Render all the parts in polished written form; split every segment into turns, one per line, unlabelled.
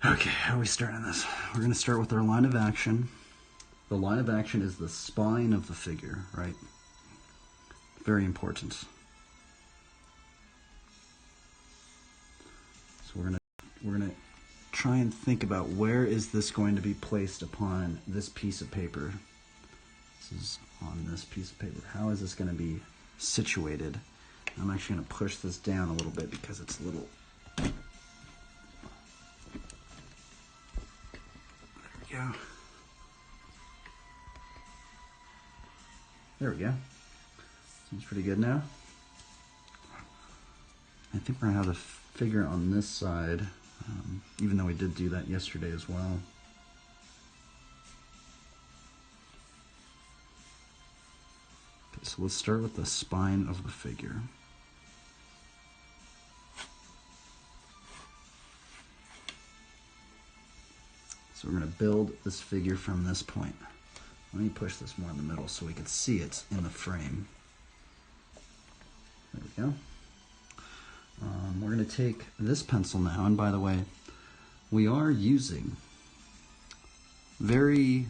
Okay, how are we starting this? We're going to start with our line of action. The line of action is the spine of the figure, right? Very important. So we're gonna try and think about where is this going to be placed upon this piece of paper. This is on this piece of paper. How is this going to be situated? I'm actually going to push this down a little bit because it's a little... There we go. There we go. Seems pretty good now. I think we're going to have the figure on this side, even though we did do that yesterday as well. Okay, so let's start with the spine of the figure. So we're going to build this figure from this point. Let me push this more in the middle so we can see it in the frame. There we go. We're going to take this pencil now, and by the way, we are using very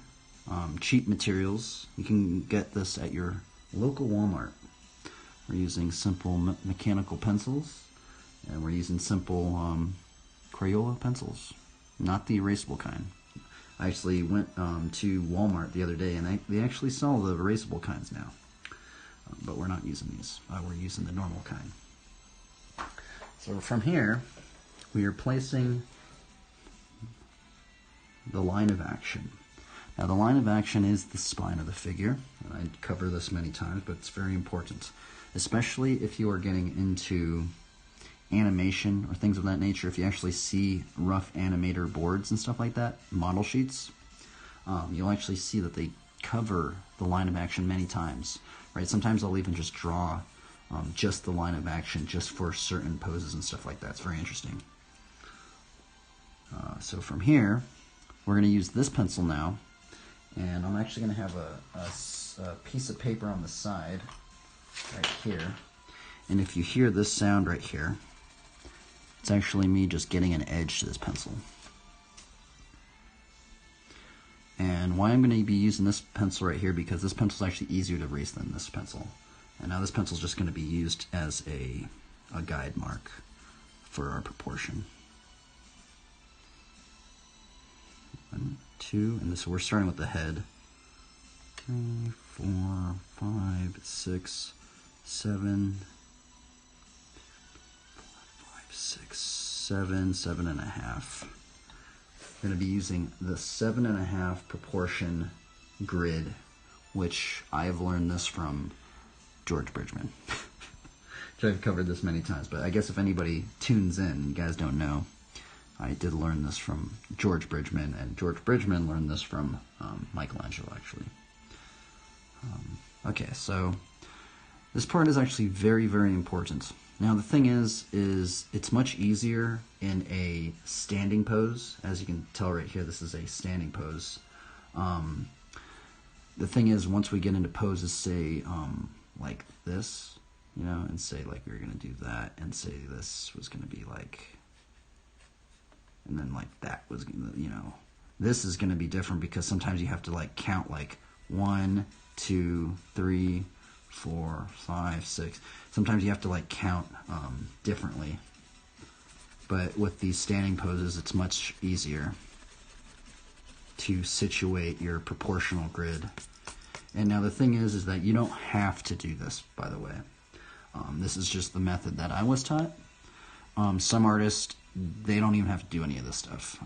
cheap materials. You can get this at your local Walmart. We're using simple mechanical pencils, and we're using simple Crayola pencils, not the erasable kind. I actually went to Walmart the other day, and they actually sell the erasable kinds now, but we're not using these. We're using the normal kind. So from here, we are placing the line of action. Now the line of action is the spine of the figure. I cover this many times, but it's very important, especially if you are getting into animation or things of that nature. If you actually see rough animator boards and stuff like that, model sheets, you'll actually see that they cover the line of action many times, right? Sometimes they'll even just draw just the line of action just for certain poses and stuff like that. It's very interesting. So from here, we're going to use this pencil now, and I'm actually going to have a piece of paper on the side right here, and if you hear this sound right here, it's actually me just getting an edge to this pencil. And why I'm going to be using this pencil right here, because this pencil is actually easier to erase than this pencil. And now this pencil is just going to be used as a guide mark for our proportion. 1, 2, and this, we're starting with the head. 3, 4, 5, 6, 7, 6, 7, 7.5. I'm going to be using the 7.5 proportion grid, which I've learned this from George Bridgman. I've covered this many times, but I guess if anybody tunes in, you guys don't know, I did learn this from George Bridgman, and George Bridgman learned this from Michelangelo, actually. Okay, so this part is actually very, very important. Now the thing is it's much easier in a standing pose. As you can tell right here, this is a standing pose. The thing is, once we get into poses, say like this, you know, and say like we were gonna do that, and say this was gonna be like, and then like that was, you know, this is gonna be different because sometimes you have to like count like 1, 2, 3, 4, 5, 6. Sometimes you have to like count differently. But with these standing poses, it's much easier to situate your proportional grid. And now the thing is that you don't have to do this, by the way. This is just the method that I was taught. Some artists, they don't even have to do any of this stuff.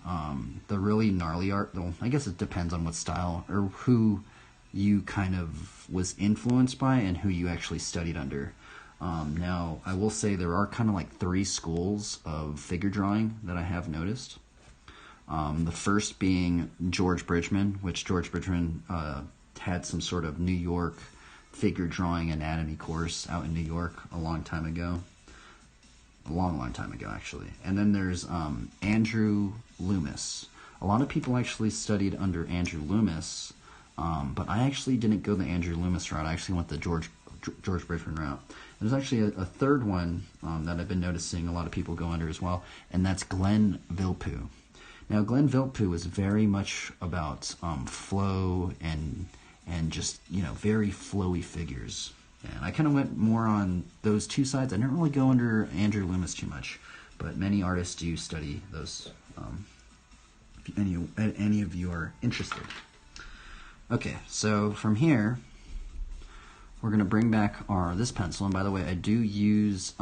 The really gnarly art, though, I guess it depends on what style or who you kind of was influenced by and who you actually studied under. Now, I will say there are kind of like 3 schools of figure drawing that I have noticed. The first being George Bridgman, which George Bridgman had some sort of New York figure drawing anatomy course out in New York a long time ago. A long time ago, actually. And then there's Andrew Loomis. A lot of people actually studied under Andrew Loomis, but I actually didn't go the Andrew Loomis route. I actually went the George Bridgman route. There's actually a third one that I've been noticing a lot of people go under as well, and that's Glenn Villepeu. Now, Glenn Vilppu was very much about flow and just, you know, very flowy figures. And I kind of went more on those two sides. I didn't really go under Andrew Loomis too much, but many artists do study those. If any of you are interested. Okay, so from here, we're going to bring back this pencil. And by the way, I do use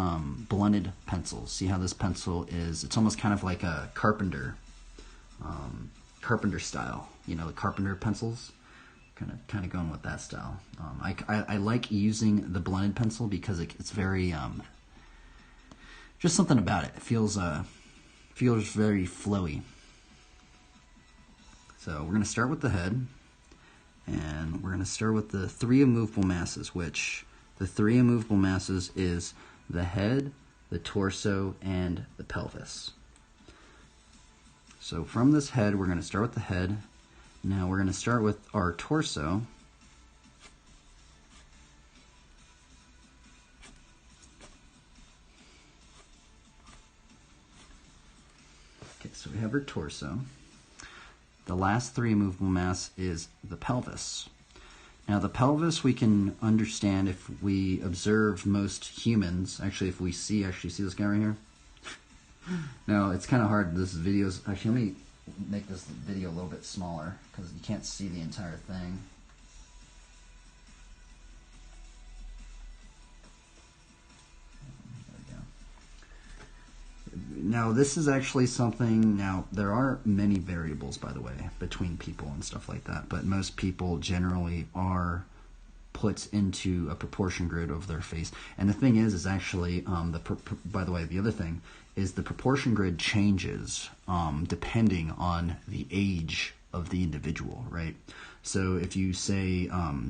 blunted pencils. See how this pencil is? It's almost kind of like a carpenter style. You know, the carpenter pencils. Kind of going with that style. I like using the blunted pencil because it's very just something about it. It feels very flowy. So we're going to start with the head, and we're going to start with the 3 immovable masses, which the 3 immovable masses is the head, the torso, and the pelvis. So from this head, we're going to start with the head. Now we're going to start with our torso. Okay, so we have our torso. The last 3 immovable mass is the pelvis. Now the pelvis we can understand if we observe most humans. Actually, if we see this guy right here. Now it's kind of hard. This video's actually, let me make this video a little bit smaller because you can't see the entire thing. Now this is actually something, now there are many variables, by the way, between people and stuff like that, but most people generally are put into a proportion grid of their face. And the thing is actually, by the way, the other thing is the proportion grid changes depending on the age of the individual, right? So if you say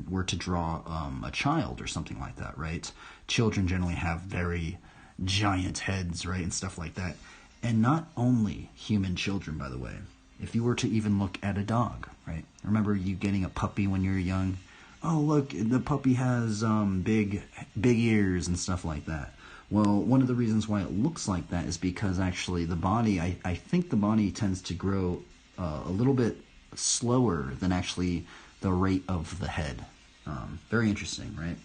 were to draw a child or something like that, right? Children generally have very giant heads, right, and stuff like that. And not only human children, by the way. If you were to even look at a dog, right? Remember you getting a puppy when you were young? Oh, look, the puppy has big ears and stuff like that. Well, one of the reasons why it looks like that is because actually the body, I think the body tends to grow a little bit slower than actually the rate of the head. Very interesting, right?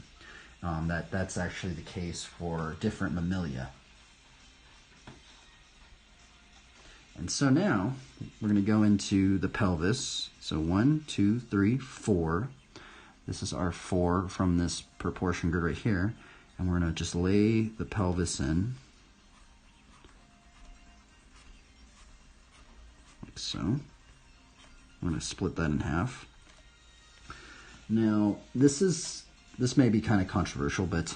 That's actually the case for different mammalia. And so now we're going to go into the pelvis. So 1, 2, 3, 4. This is our 4 from this proportion grid right here. And we're going to just lay the pelvis in. Like so. I'm going to split that in half. Now, this may be kind of controversial, but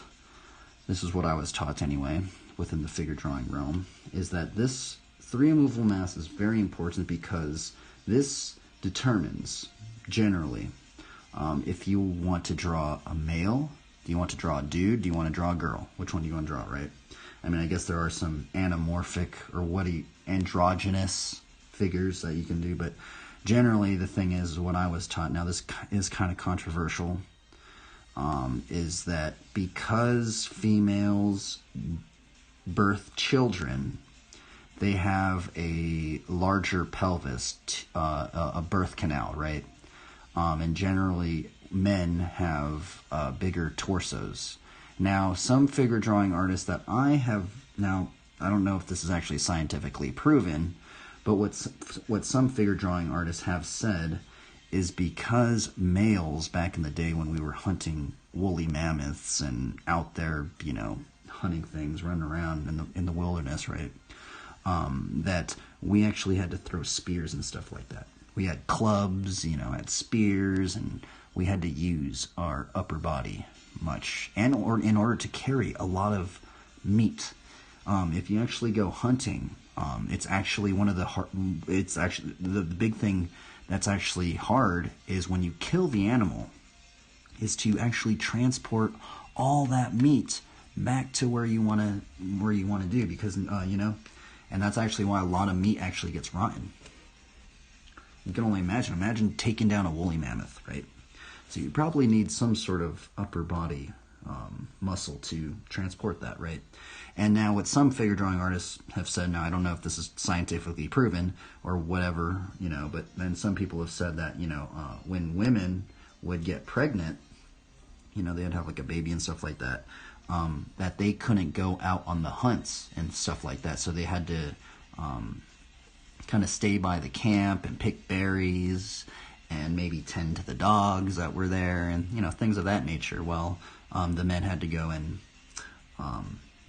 this is what I was taught anyway, within the figure drawing realm, is that this 3 immovable mass is very important because this determines, generally, if you want to draw a male, do you want to draw a dude, do you want to draw a girl? Which one do you want to draw, right? I mean, I guess there are some anamorphic or androgynous figures that you can do, but generally the thing is, what I was taught, now this is kind of controversial, is that because females birth children, they have a larger pelvis, a birth canal, right? And generally men have bigger torsos. Now, some figure drawing artists that I have, now I don't know if this is actually scientifically proven, but what some figure drawing artists have said is because males back in the day when we were hunting woolly mammoths and out there, you know, hunting things, running around in the wilderness, right? That we actually had to throw spears and stuff like that. We had clubs, you know, had spears, and we had to use our upper body much, and in order to carry a lot of meat. If you actually go hunting, it's actually one of the hard. It's actually the big thing that's actually hard is when you kill the animal, is to actually transport all that meat back to where you want to do, because you know, and that's actually why a lot of meat actually gets rotten. You can only imagine taking down a woolly mammoth, right? So you probably need some sort of upper body muscle to transport that, right? And now what some figure drawing artists have said, now I don't know if this is scientifically proven or whatever, but then some people have said that, when women would get pregnant, they'd have like a baby and stuff like that, that they couldn't go out on the hunts and stuff like that. So they had to kind of stay by the camp and pick berries and maybe tend to the dogs that were there and, things of that nature. Well, the men had to go and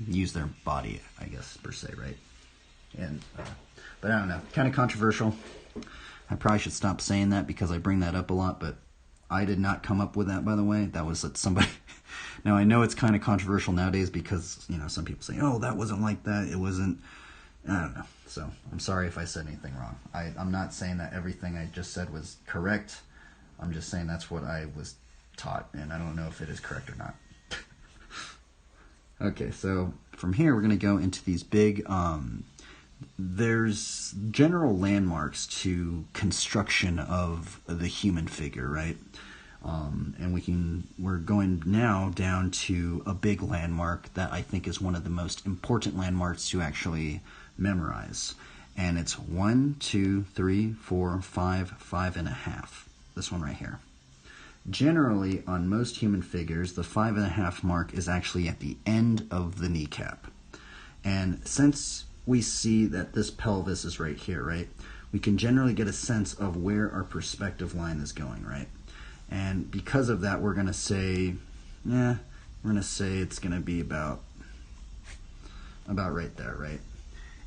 use their body, I guess, per se, right? And but I don't know, kind of controversial. I probably should stop saying that because I bring that up a lot, but I did not come up with that, by the way. That was somebody. Now, I know it's kind of controversial nowadays because, some people say, oh, that wasn't like that. It wasn't, I don't know. So I'm sorry if I said anything wrong. I'm not saying that everything I just said was correct. I'm just saying that's what I was taught, and I don't know if it is correct or not. Okay, so from here we're going to go into these big, there's general landmarks to construction of the human figure, right? And we're going now down to a big landmark that I think is one of the most important landmarks to actually memorize. And it's 1, 2, 3, 4, 5, 5.5. This one right here. Generally, on most human figures, the 5.5 mark is actually at the end of the kneecap. And since we see that this pelvis is right here, right, we can generally get a sense of where our perspective line is going, right? And because of that, we're going to say, it's going to be about right there, right?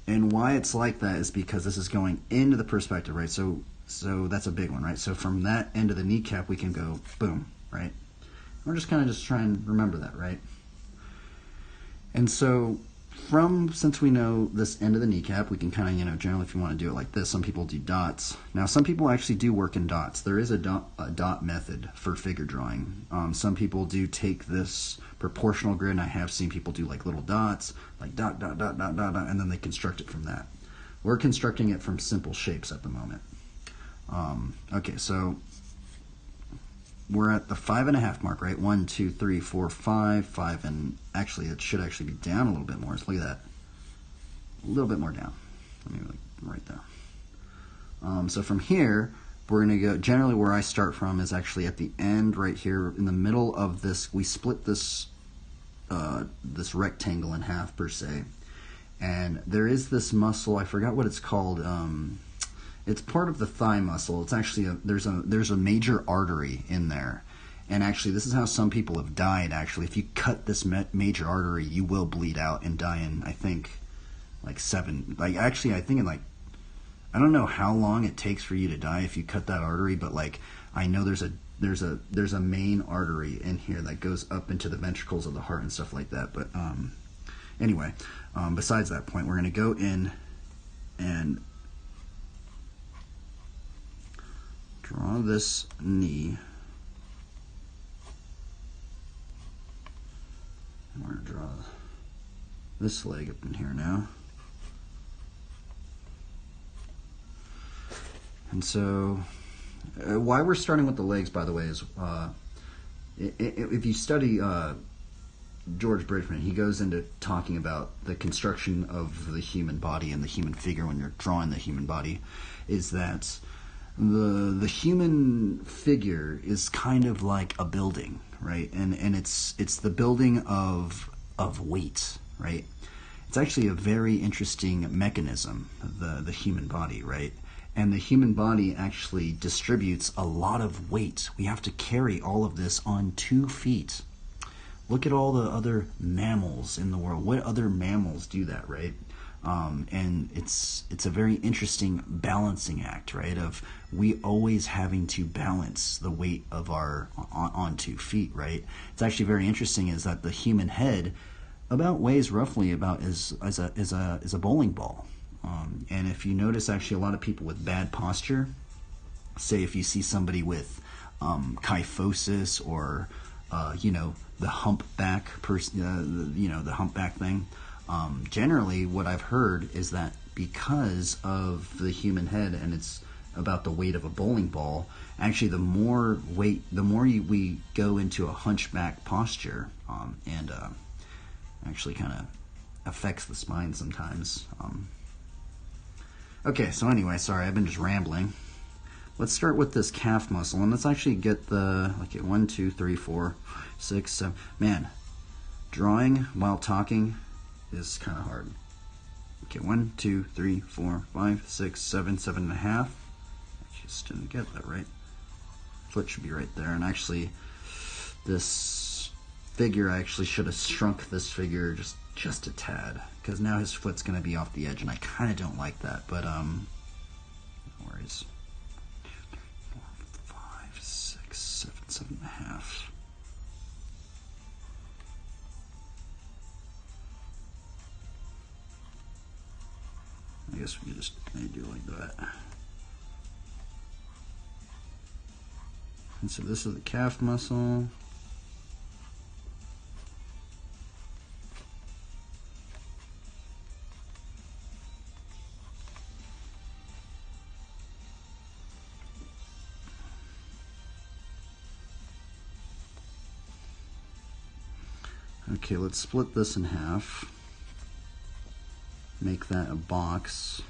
And why it's like that is because this is going into the perspective, right? So that's a big one, right? So from that end of the kneecap, we can go boom, right? We're just kind of trying to remember that, right? And so since we know this end of the kneecap, we can kind of, generally if you want to do it like this, some people do dots. Now, some people actually do work in dots. There is a dot method for figure drawing. Some people do take this proportional grid, and I have seen people do like little dots, like dot, dot, dot, dot, dot, dot, and then they construct it from that. We're constructing it from simple shapes at the moment. Okay, so we're at the 5.5 mark, right? 1, 2, 3, 4, 5, and actually it should actually be down a little bit more. So look at that, a little bit more down. Let me right there. So from here, we're going to go. Generally, where I start from is actually at the end, right here in the middle of this. We split this this rectangle in half per se, and there is this muscle. I forgot what it's called. It's part of the thigh muscle. It's actually there's a major artery in there, and actually this is how some people have died. Actually, if you cut this major artery, you will bleed out and die in, I think, like 7. Like actually, I think in like, I don't know how long it takes for you to die if you cut that artery, but like I know there's a main artery in here that goes up into the ventricles of the heart and stuff like that. But anyway, besides that point, we're gonna go in and draw this knee. And we're going to draw this leg up in here now. And so, why we're starting with the legs, by the way, is if you study George Bridgman, he goes into talking about the construction of the human body and the human figure when you're drawing the human body, is that the human figure is kind of like a building, right? And it's the building of weight, right? It's actually a very interesting mechanism, the human body, right? And the human body actually distributes a lot of weight. We have to carry all of this on 2 feet. Look at all the other mammals in the world. What other mammals do that, right? And it's a very interesting balancing act, right? Of we always having to balance the weight of our on 2 feet, right? It's actually very interesting is that the human head about weighs roughly about as a bowling ball. And if you notice, actually, a lot of people with bad posture, say if you see somebody with kyphosis or the humpback person, the humpback thing. Generally, what I've heard is that because of the human head and its about the weight of a bowling ball. Actually, the more weight, the more we go into a hunchback posture, and actually kind of affects the spine sometimes. Okay, so anyway, sorry, I've been just rambling. Let's start with this calf muscle, and let's actually get the, okay, 1, 2, 3, 4, 6, 7. Man, drawing while talking is kind of hard. Okay, 1, 2, 3, 4, 5, 6, 7, 7.5. I just didn't get that right. Foot should be right there, and actually, this figure, I actually should have shrunk this figure just a tad, because now his foot's going to be off the edge, and I kind of don't like that, but, where is 5, 6, 7, 7.5. I guess we just do like that. And so this is the calf muscle. Okay, let's split this in half. Make that a box.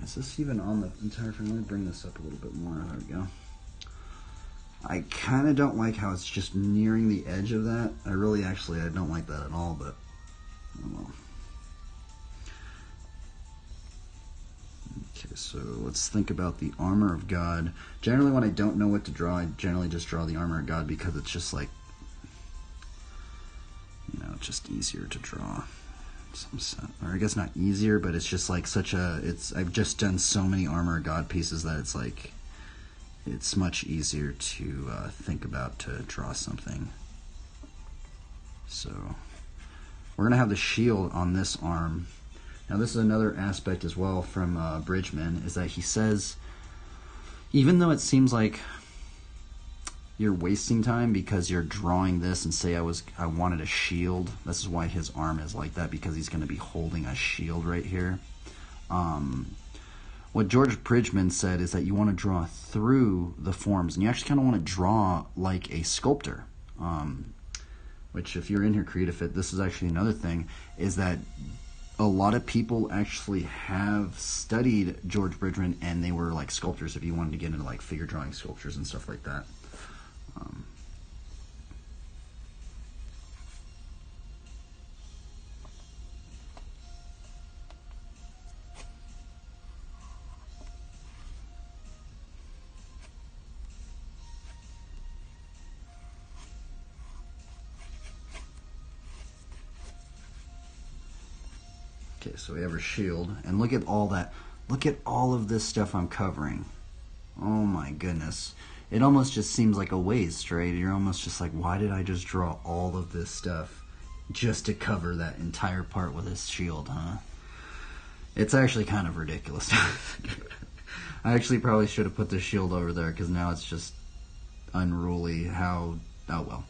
Is this even on the entire frame? Let me bring this up a little bit more. There we go. I kind of don't like how it's just nearing the edge of that. I don't like that at all, but oh well. Okay, so let's think about the armor of God. Generally, when I don't know what to draw, I generally just draw the armor of God because it's just like, it's just easier to draw. Or I guess not easier, but it's just like I've just done so many armor of God pieces that it's like, it's much easier to think about to draw something. So we're going to have the shield on this arm. Now this is another aspect as well from Bridgman, is that he says, even though it seems like you're wasting time because you're drawing this and say I wanted a shield, this is why his arm is like that, because he's going to be holding a shield right here. What George Bridgman said is that you want to draw through the forms, and you actually kind of want to draw like a sculptor. Which, if you're in here Creative Fit, this is actually another thing, is that a lot of people actually have studied George Bridgman, and they were like sculptors if you wanted to get into like figure drawing sculptures and stuff like that. Okay, so we have our shield, and look at all that. Look at all of this stuff I'm covering. Oh my goodness. It almost just seems like a waste, right? You're almost just like, why did I just draw all of this stuff just to cover that entire part with this shield, huh? It's actually kind of ridiculous. I actually probably should have put the shield over there, because now it's just unruly how... Oh well.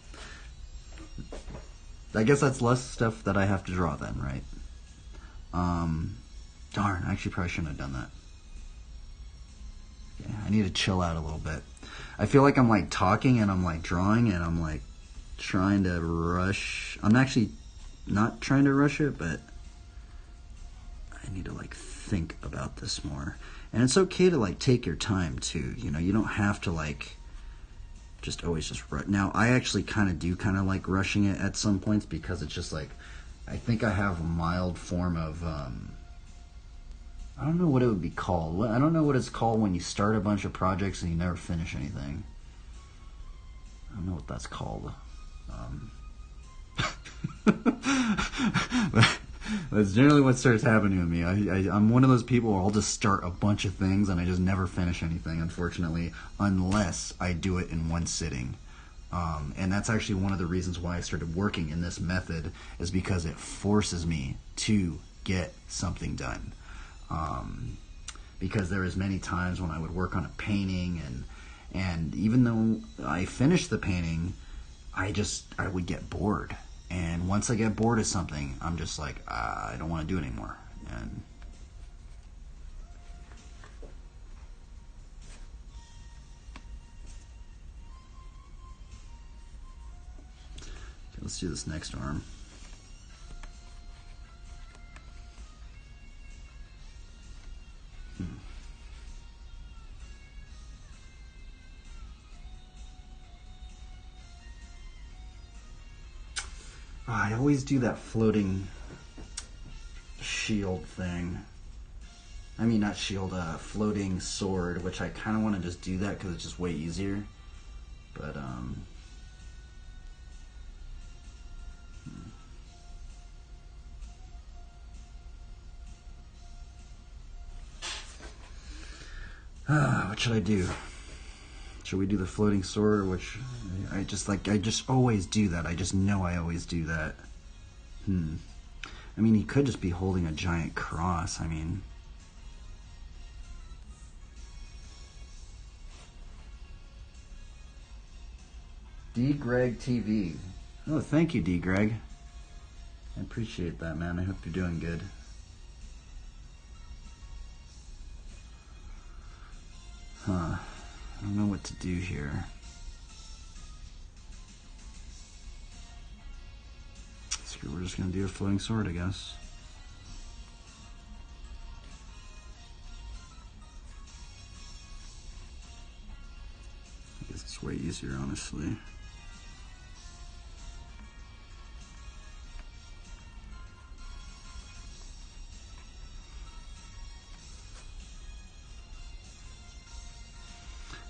I guess that's less stuff that I have to draw then, right? Darn, I actually probably shouldn't have done that. Yeah, I need to chill out a little bit. I feel like I'm like talking and I'm like drawing and I'm like trying to rush. I'm actually not trying to rush it, but I need to like think about this more. And it's okay to like take your time too. You don't have to like just always just rush. Now, I actually kind of like rushing it at some points, because it's just like, I think I have a mild form of, I don't know what it would be called. I don't know what it's called when you start a bunch of projects and you never finish anything. I don't know what that's called. That's generally what starts happening to me. I'm one of those people where I'll just start a bunch of things and I just never finish anything, unfortunately, unless I do it in one sitting. And that's actually one of the reasons why I started working in this method, is because it forces me to get something done. Because there was many times when I would work on a painting, and even though I finished the painting, I would get bored. And once I get bored of something, I'm just like, I don't want to do it anymore. And okay, let's do this next arm. I always do that floating shield thing. I mean, not shield, floating sword, which I kind of want to just do that because it's just way easier. But, what should I do? Should we do the floating sword, which I just always do that. I just know I always do that. I mean, he could just be holding a giant cross. I mean, D. Greg TV. Oh, thank you, D. Greg. I appreciate that, man. I hope you're doing good. I don't know what to do here. So we're just gonna do a floating sword, I guess. I guess it's way easier, honestly.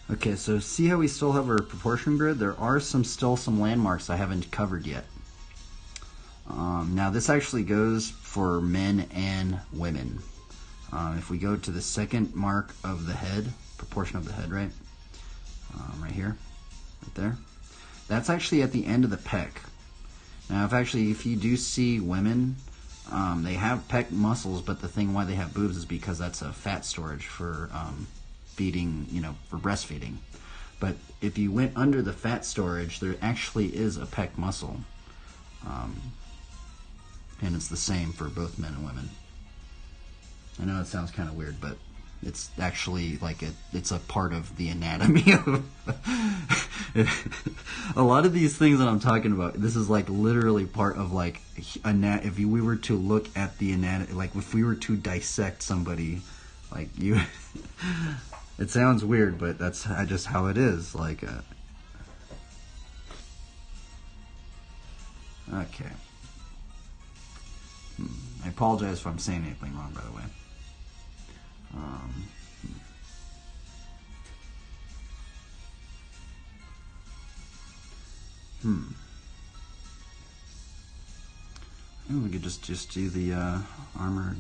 Okay, so see how we still have our proportion grid? There are still some landmarks I haven't covered yet. Now this actually goes for men and women. If we go to the second mark of the head, proportion of the head, right? Right here, right there. That's actually at the end of the pec. Now if you do see women, they have pec muscles, but the thing why they have boobs is because that's a fat storage for feeding, for breastfeeding. But if you went under the fat storage, there actually is a pec muscle. And it's the same for both men and women. I know it sounds kind of weird, but it's actually like it's a part of the anatomy of a lot of these things that I'm talking about. This is like literally part of like if we were to look at the anatomy, like if we were to dissect somebody, like you. It sounds weird, but that's just how it is. Like, okay. I apologize if I'm saying anything wrong, by the way. And we could just do the armor,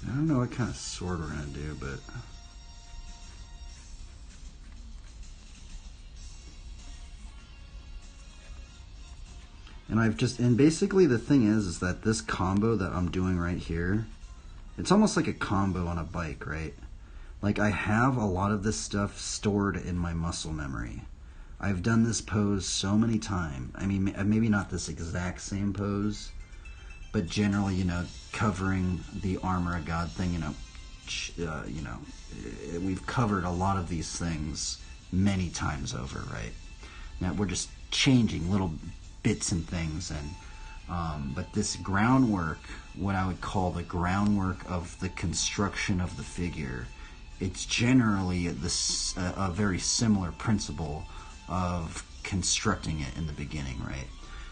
I don't know what kind of sword we're gonna do, but and basically the thing is that this combo that I'm doing right here, it's almost like a combo on a bike, right? Like I have a lot of this stuff stored in my muscle memory. I've done this pose so many times. I mean, maybe not this exact same pose, but generally, covering the armor of God thing, we've covered a lot of these things many times over, right? Now we're just changing little bits and things, and but this groundwork, what I would call the groundwork of the construction of the figure, it's generally a very similar principle of constructing it in the beginning, right?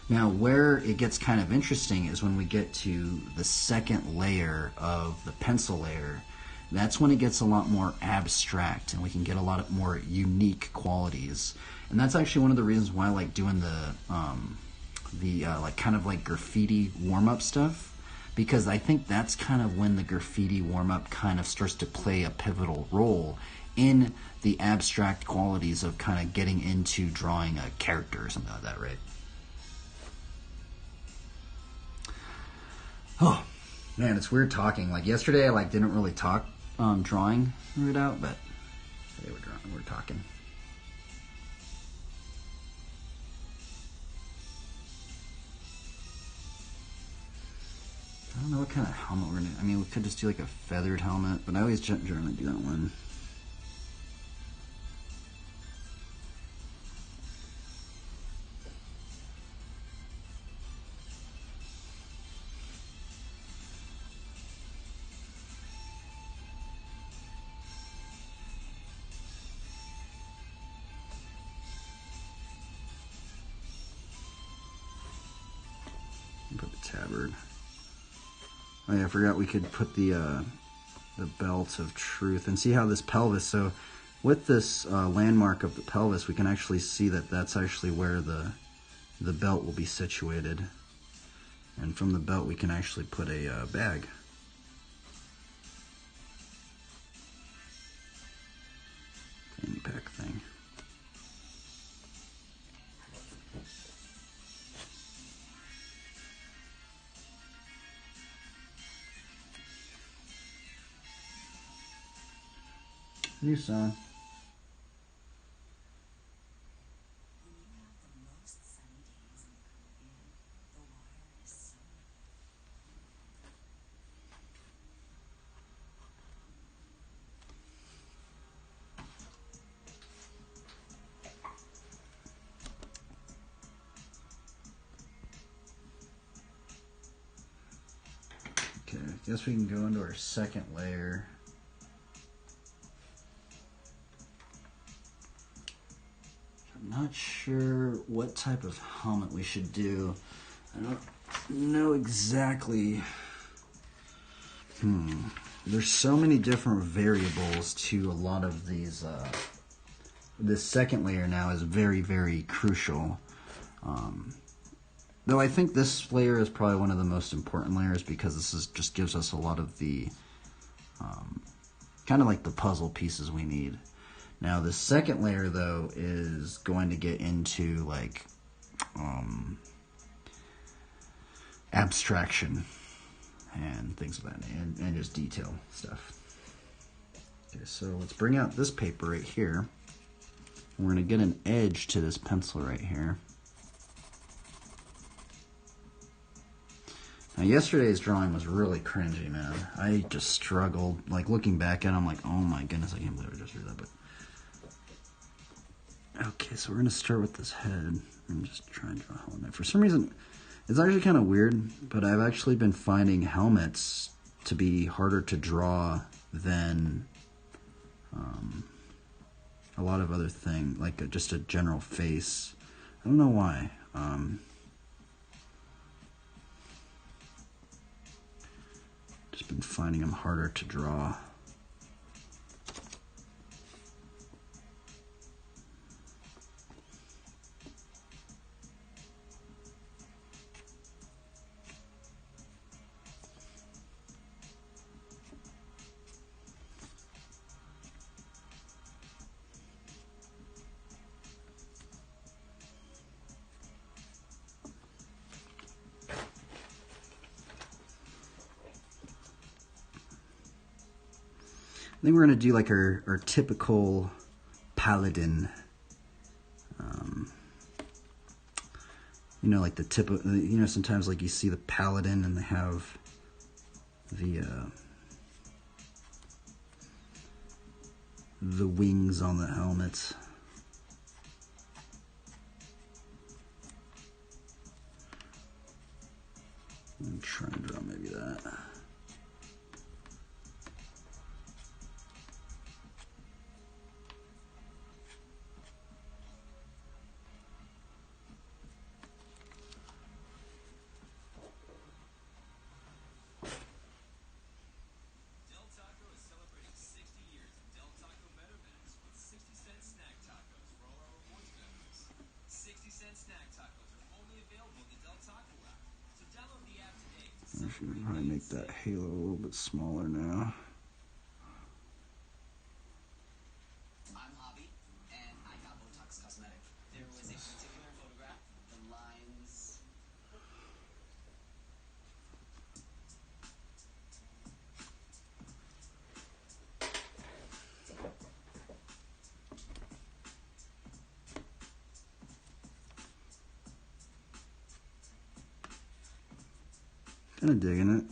Now, where it gets kind of interesting is when we get to the second layer of the pencil layer. That's when it gets a lot more abstract, and we can get a lot more unique qualities. And that's actually one of the reasons why I like doing the like kind of like graffiti warm-up stuff, because I think that's kind of when the graffiti warm-up kind of starts to play a pivotal role in the abstract qualities of kind of getting into drawing a character or something like that, right? Oh, man, it's weird talking. Like yesterday, I didn't really talk drawing it out, but today we're talking. I don't know what kind of helmet we're gonna. I mean, we could just do like a feathered helmet, but I always generally do that one. Put the tabard. Oh yeah, I forgot we could put the belt of truth and see how this pelvis. So with this landmark of the pelvis, we can actually see that that's actually where the belt will be situated. And from the belt, we can actually put a bag. Fanny pack thing. New song. Okay, I guess we can go into our second layer. I'm not sure what type of helmet we should do. I don't know exactly. There's so many different variables to a lot of these. This second layer now is very, very crucial. Though I think this layer is probably one of the most important layers because just gives us a lot of the kind of like the puzzle pieces we need. Now the second layer though is going to get into like abstraction and things of that and just detail stuff. Okay, so let's bring out this paper right here. We're going to get an edge to this pencil right here. Now yesterday's drawing was really cringy, man. I just struggled. Like looking back at it, I'm like, oh my goodness, I can't believe I just drew that. But okay, so we're gonna start with this head. I'm just trying to draw a helmet. For some reason, it's actually kind of weird, but I've actually been finding helmets to be harder to draw than a lot of other things, like just a general face. I don't know why. Just been finding them harder to draw. I think we're going to do like our typical Paladin, you know, like the tip of, you know, sometimes like you see the Paladin and they have the wings on the helmets. I'm trying to draw maybe that. Probably make that halo a little bit smaller now.
I'm Hobby, and I got Botox Cosmetic. There was a particular photograph, the lines.
Kind of digging it.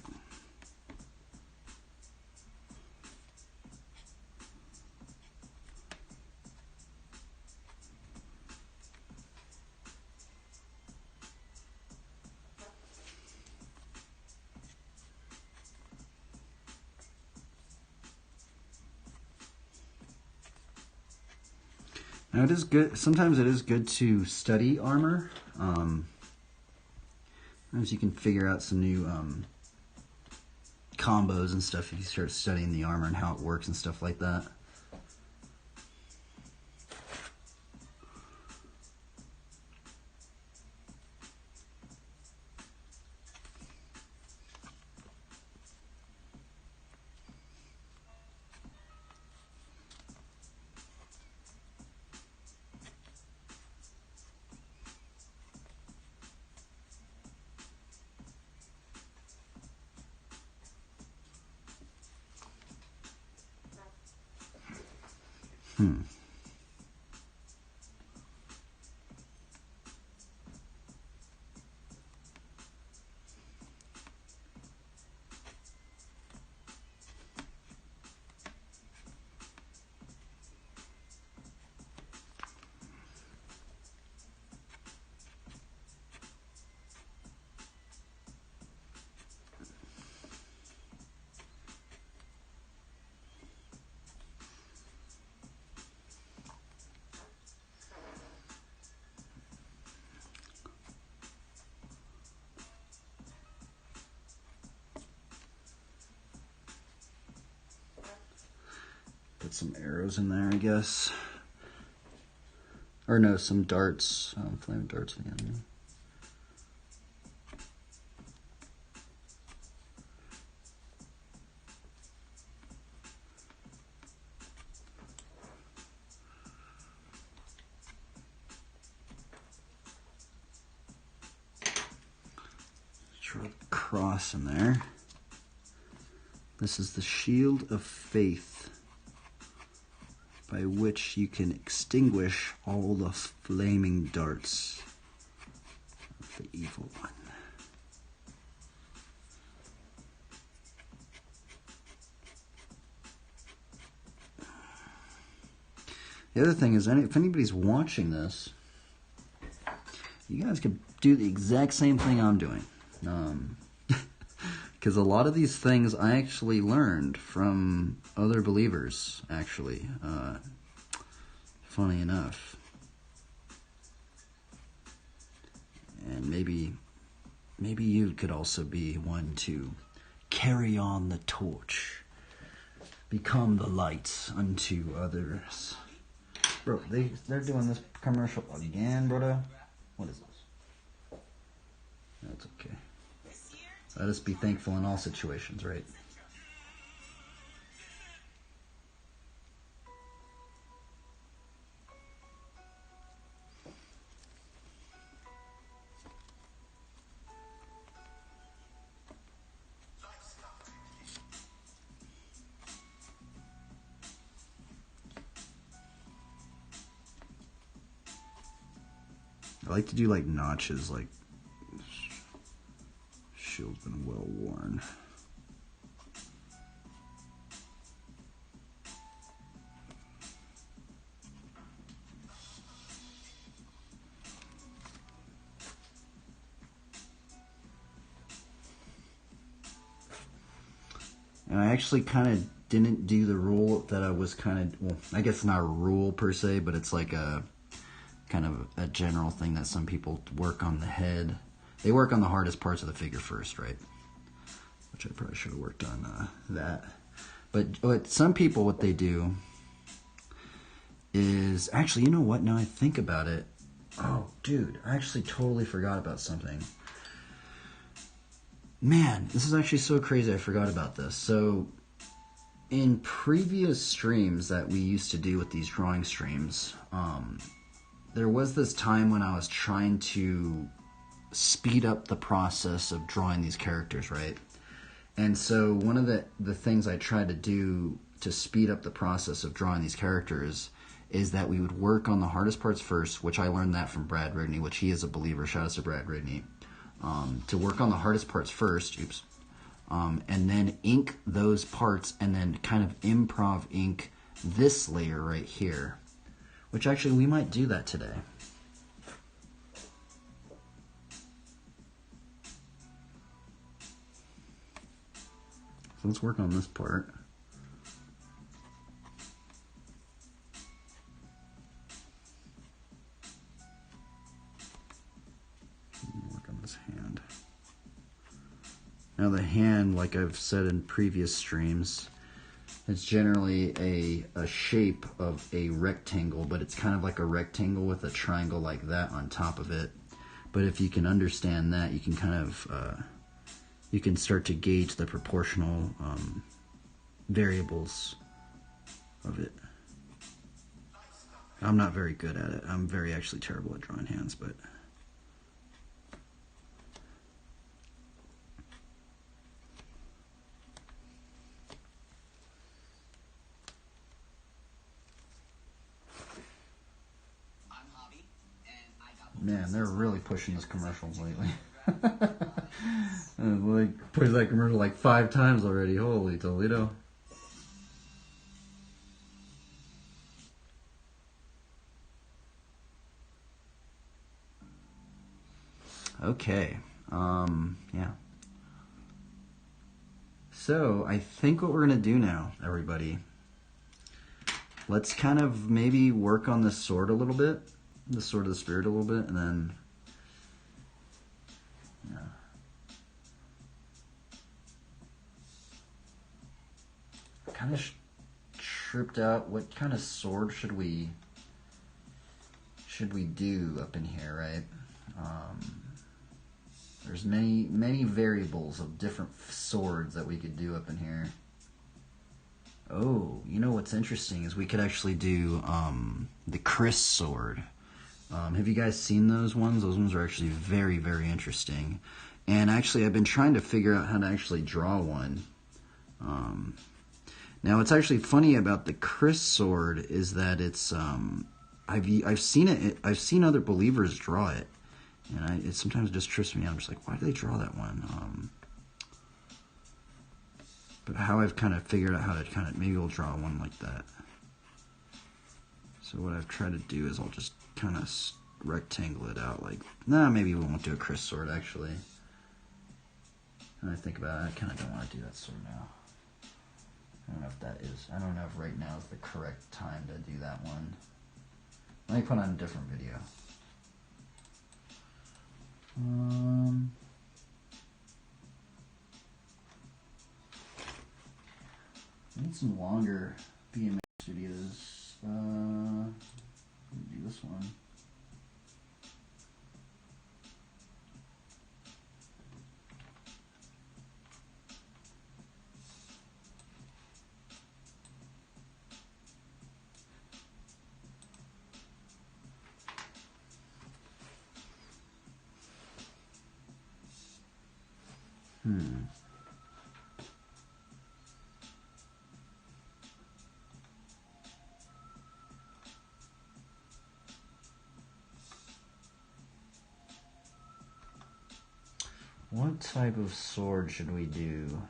Now it is good. Sometimes it is good to study armor. As you can figure out some new combos and stuff if you start studying the armor and how it works and stuff like that. Put some arrows in there, I guess. Or no, some darts. Flame darts again. Draw the cross in there. This is the shield of faith, by which you can extinguish all the flaming darts of the evil one. The other thing is, if anybody's watching this, you guys could do the exact same thing I'm doing. Because a lot of these things I actually learned from other believers, actually. Funny enough. And maybe you could also be one to carry on the torch. Become the light unto others. Bro, they're doing this commercial again, brother. What is this? That's okay. Let us be thankful in all situations, right? I like to do like notches, like shield's been well worn. And I actually kind of didn't do the rule that I was kind of, well, I guess it's not a rule per se, but it's like a kind of a general thing that some people work on the head. They work on the hardest parts of the figure first, right? Which I probably should have worked on that. But some people, what they do is, actually, you know what? Now I think about it. Oh, dude, I actually totally forgot about something. Man, this is actually so crazy. I forgot about this. So, in previous streams that we used to do with these drawing streams, there was this time when I was trying to speed up the process of drawing these characters, right? And so one of the things I tried to do to speed up the process of drawing these characters is that we would work on the hardest parts first, which I learned that from Brad Rigney, which he is a believer. Shout out to Brad Rigney. To work on the hardest parts first, and then ink those parts, and then kind of improv ink this layer right here, which actually we might do that today. So let's work on this part. Work on this hand. Now the hand, like I've said in previous streams, it's generally a shape of a rectangle, but it's kind of like a rectangle with a triangle like that on top of it. But if you can understand that, you can kind of you can start to gauge the proportional variables of it. I'm not very good at it. I'm very actually terrible at drawing hands, but man, they're really pushing this commercial lately. Like pushed that commercial like 5 times already. Holy Toledo. Okay. Yeah. So I think what we're gonna do now, everybody, let's kind of maybe work on the sword a little bit, the sword of the spirit a little bit, and then yeah. Kind of tripped out. What kind of sword should we do up in here, right? There's many variables of different swords that we could do up in here. Oh, you know what's interesting is we could actually do the Chris sword. Have you guys seen those ones? Those ones are actually very, very interesting. And actually, I've been trying to figure out how to actually draw one. Now, what's actually funny about the Chris sword is that it's I've seen it. I've seen other believers draw it, and it sometimes just trips me out. I'm just like, why do they draw that one? But how I've kind of figured out how to maybe we'll draw one like that. So what I've tried to do is I'll just kind of rectangle it out like, maybe we won't do a Chris sword actually. And I think about it, I kind of don't want to do that sword now. I don't know if right now is the correct time to do that one. Let me put on a different video. I need some longer BMX videos. Let me do this one. What type of sword should we do?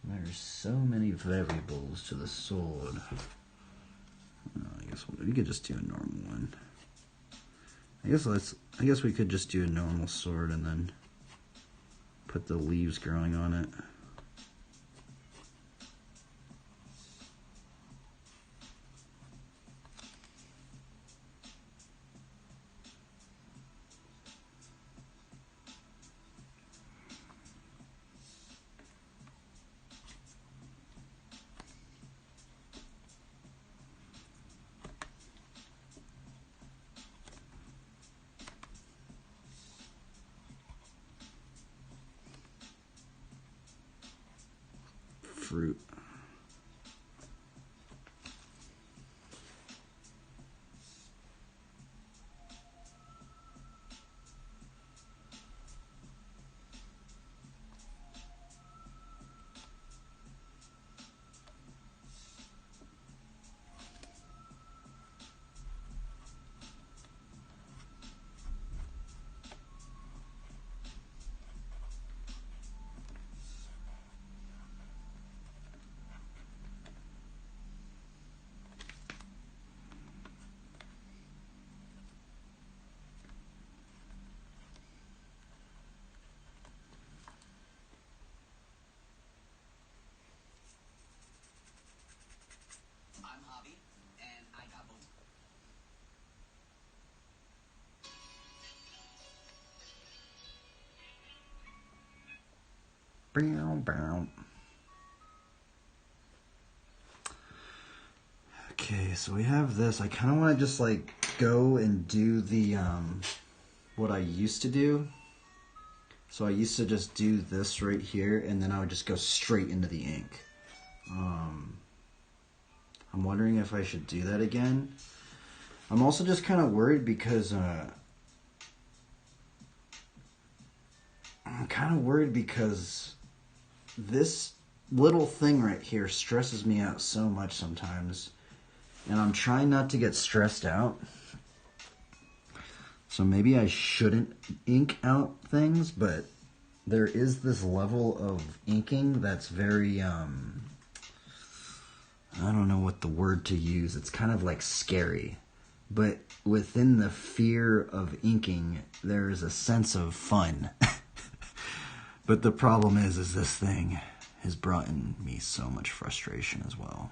There's so many variables to the sword. I guess we could just do a normal one. I guess we could just do a normal sword and then put the leaves growing on it. fruit.
I'm Hobby, and I got both.
Okay, so we have this. I kind of want to just like go and do the what I used to do. So I used to just do this right here, and then I would just go straight into the ink. I'm wondering if I should do that again. I'm also just kind of worried because this little thing right here stresses me out so much sometimes, and I'm trying not to get stressed out. So maybe I shouldn't ink out things, but there is this level of inking that's very, I don't know what the word to use. It's kind of like scary. But within the fear of inking, there is a sense of fun. But the problem is this thing has brought in me so much frustration as well.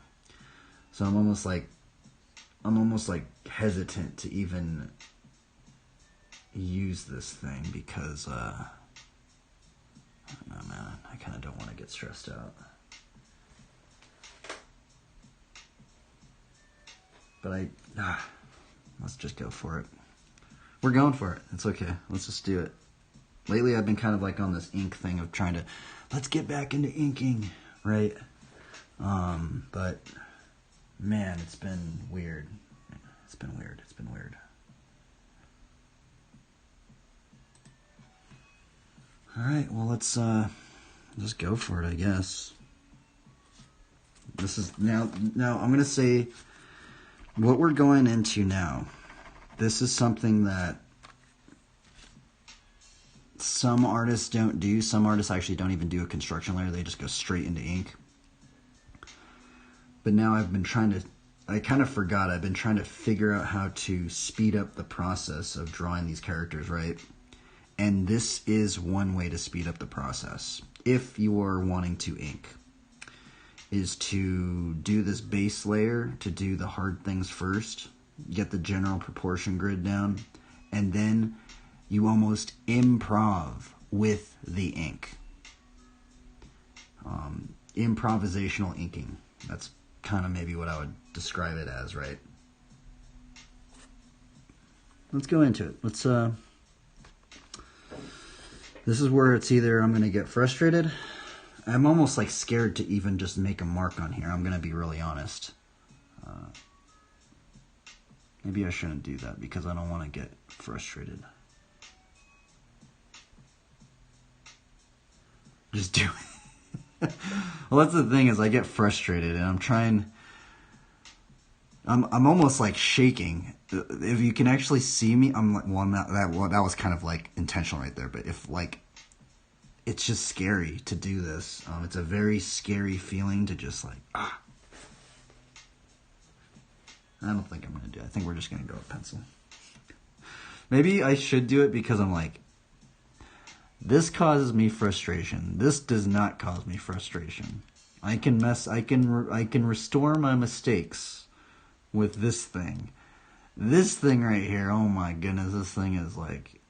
So I'm almost like hesitant to even use this thing because, I don't know, man. I kind of don't want to get stressed out. But let's just go for it. We're going for it. It's okay. Let's just do it. Lately, I've been kind of like on this ink thing of trying to, let's get back into inking, right? But man, it's been weird. It's been weird. All right, well, let's just go for it, I guess. This is now I'm going to say what we're going into now. This is something that some artists don't do. Some artists actually don't even do a construction layer. They just go straight into ink. But now I've been trying to, I kind of forgot, I've been trying to figure out how to speed up the process of drawing these characters, right? And this is one way to speed up the process, if you are wanting to ink, is to do this base layer, to do the hard things first, get the general proportion grid down, and then you almost improv with the ink. Improvisational inking. That's kind of maybe what I would describe it as, right? Let's go into it. This is where it's either I'm going to get frustrated. I'm almost like scared to even just make a mark on here. I'm going to be really honest. Maybe I shouldn't do that because I don't want to get frustrated. Just do it. Well, that's the thing, is I get frustrated and I'm almost like shaking. If you can actually see me, I'm like, well, that was kind of like intentional right there. But if like, it's just scary to do this. It's a very scary feeling to just like, I don't think I'm gonna do it. I think we're just gonna go with pencil. Maybe I should do it because I'm like, this causes me frustration. This does not cause me frustration. I can restore my mistakes with this thing. This thing right here, oh my goodness, this thing is like,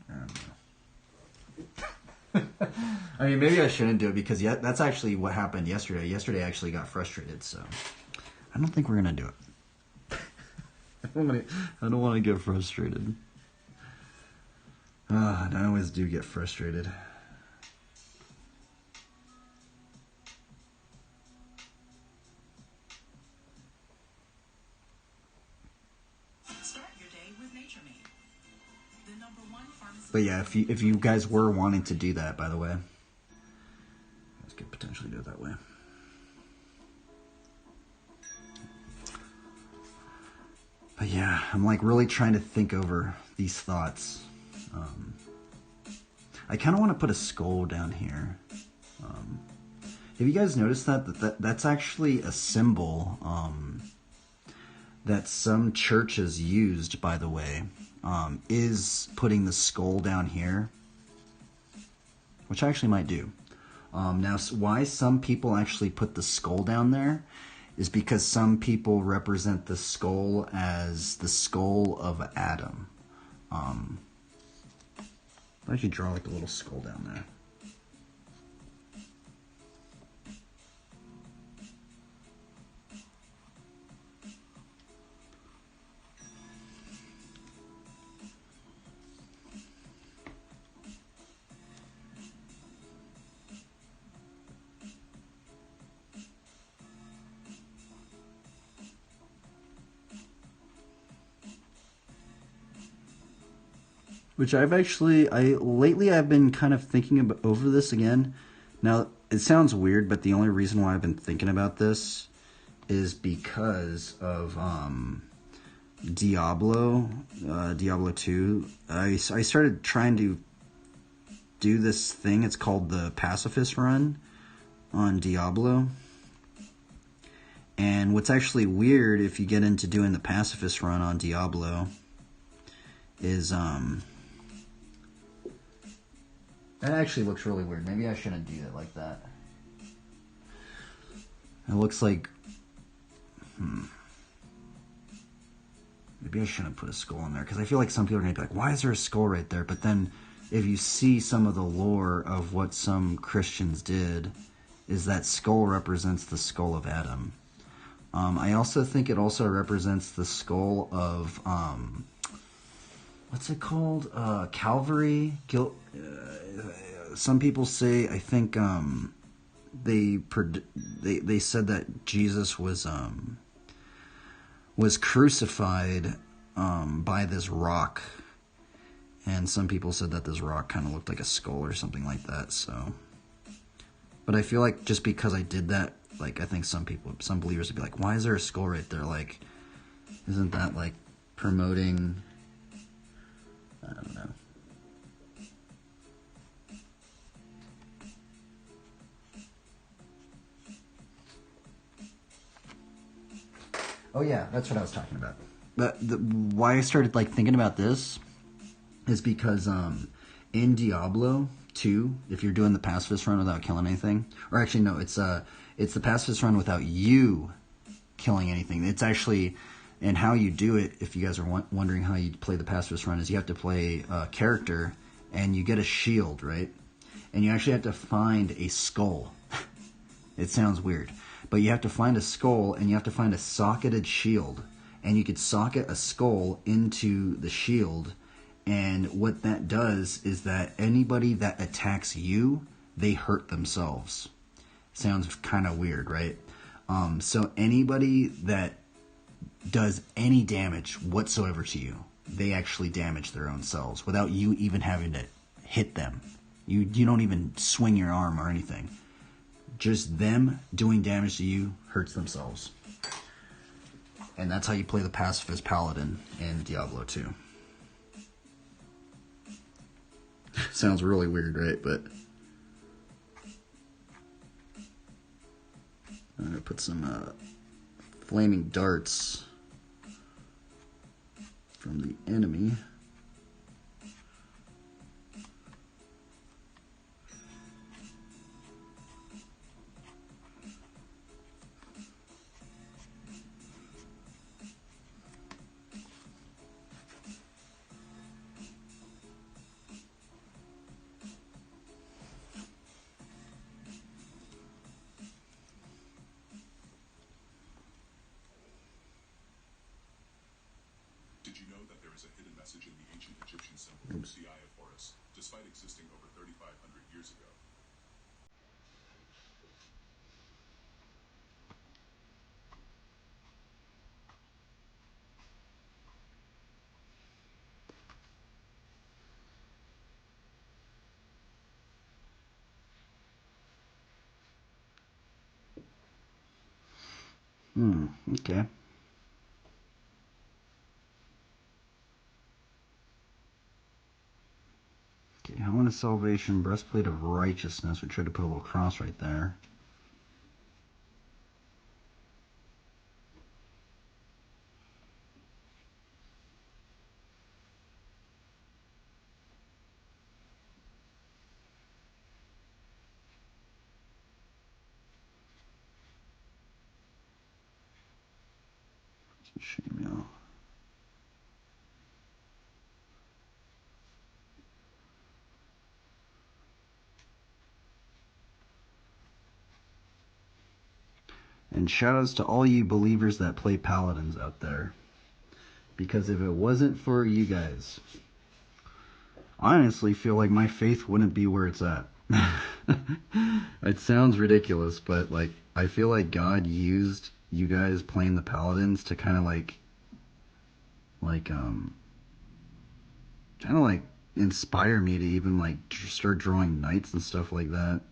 I don't know. I mean, maybe I shouldn't do it because that's actually what happened yesterday. Yesterday I actually got frustrated, so I don't think we're gonna do it. I don't want to get frustrated. And I always do get frustrated. But yeah, if you guys were wanting to do that, by the way, you guys could potentially do it that way. But yeah, I'm like really trying to think over these thoughts. I kind of want to put a skull down here. Have you guys noticed that's actually a symbol that some churches used, by the way, is putting the skull down here, which I actually might do. Now, why some people actually put the skull down there is because some people represent the skull as the skull of Adam. Why don't you draw like a little skull down there? Which lately I've been kind of thinking over this again. Now, it sounds weird, but the only reason why I've been thinking about this is because of Diablo 2. I started trying to do this thing. It's called the Pacifist Run on Diablo. And what's actually weird if you get into doing the Pacifist Run on Diablo is that actually looks really weird. Maybe I shouldn't do it like that. It looks like... Maybe I shouldn't put a skull in there, because I feel like some people are going to be like, why is there a skull right there? But then, if you see some of the lore of what some Christians did, is that skull represents the skull of Adam. I also think it also represents the skull of... what's it called? Calvary? Some people say, I think, they said that Jesus was crucified by this rock, and some people said that this rock kind of looked like a skull or something like that. So, but I feel like just because I did that, like I think some believers would be like, why is there a skull right there? Like, isn't that like promoting? I don't know. Oh yeah, that's what I was talking about. But why I started like thinking about this is because in Diablo 2, if you're doing the pacifist run without killing anything, or actually no, it's the pacifist run without you killing anything. It's actually, and how you do it, if you guys are wondering how you play the pacifist run, is you have to play a character and you get a shield, right? And you actually have to find a skull. It sounds weird. But you have to find a skull, and you have to find a socketed shield. And you could socket a skull into the shield, and what that does is that anybody that attacks you, they hurt themselves. Sounds kind of weird, right? So anybody that does any damage whatsoever to you, they actually damage their own selves without you even having to hit them. You don't even swing your arm or anything. Just them doing damage to you hurts themselves. And that's how you play the pacifist Paladin in Diablo 2. Sounds really weird, right? But I'm going to put some flaming darts from the enemy.
Did you know that there is a hidden message in the ancient Egyptian symbol of Osiris despite existing over 3,500 years ago.
Okay. Okay, helmet of salvation, breastplate of righteousness. We tried to put a little cross right there. Shame, and shout outs to all you believers that play Paladins out there. Because if it wasn't for you guys, I honestly feel like my faith wouldn't be where it's at. It sounds ridiculous, but like I feel like God used you guys playing the Paladins to kind of kind of like inspire me to even like start drawing knights and stuff like that.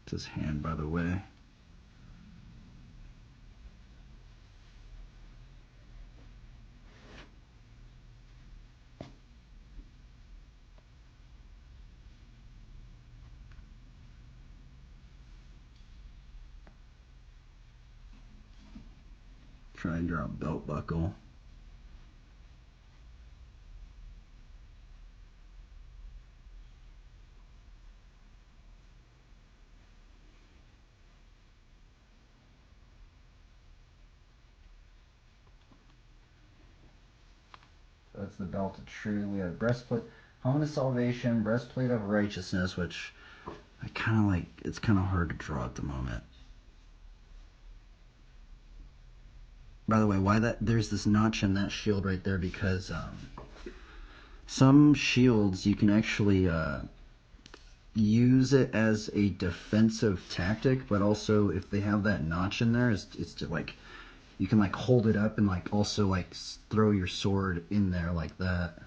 It's his hand, by the way. Try and draw a belt buckle. That's the belt of truth. We have breastplate, helmet of salvation, breastplate of righteousness, which I kind of like. It's kind of hard to draw at the moment. By the way, why that there's this notch in that shield right there because some shields you can actually use it as a defensive tactic, but also if they have that notch in there, it's to like you can like hold it up and like also like throw your sword in there like that.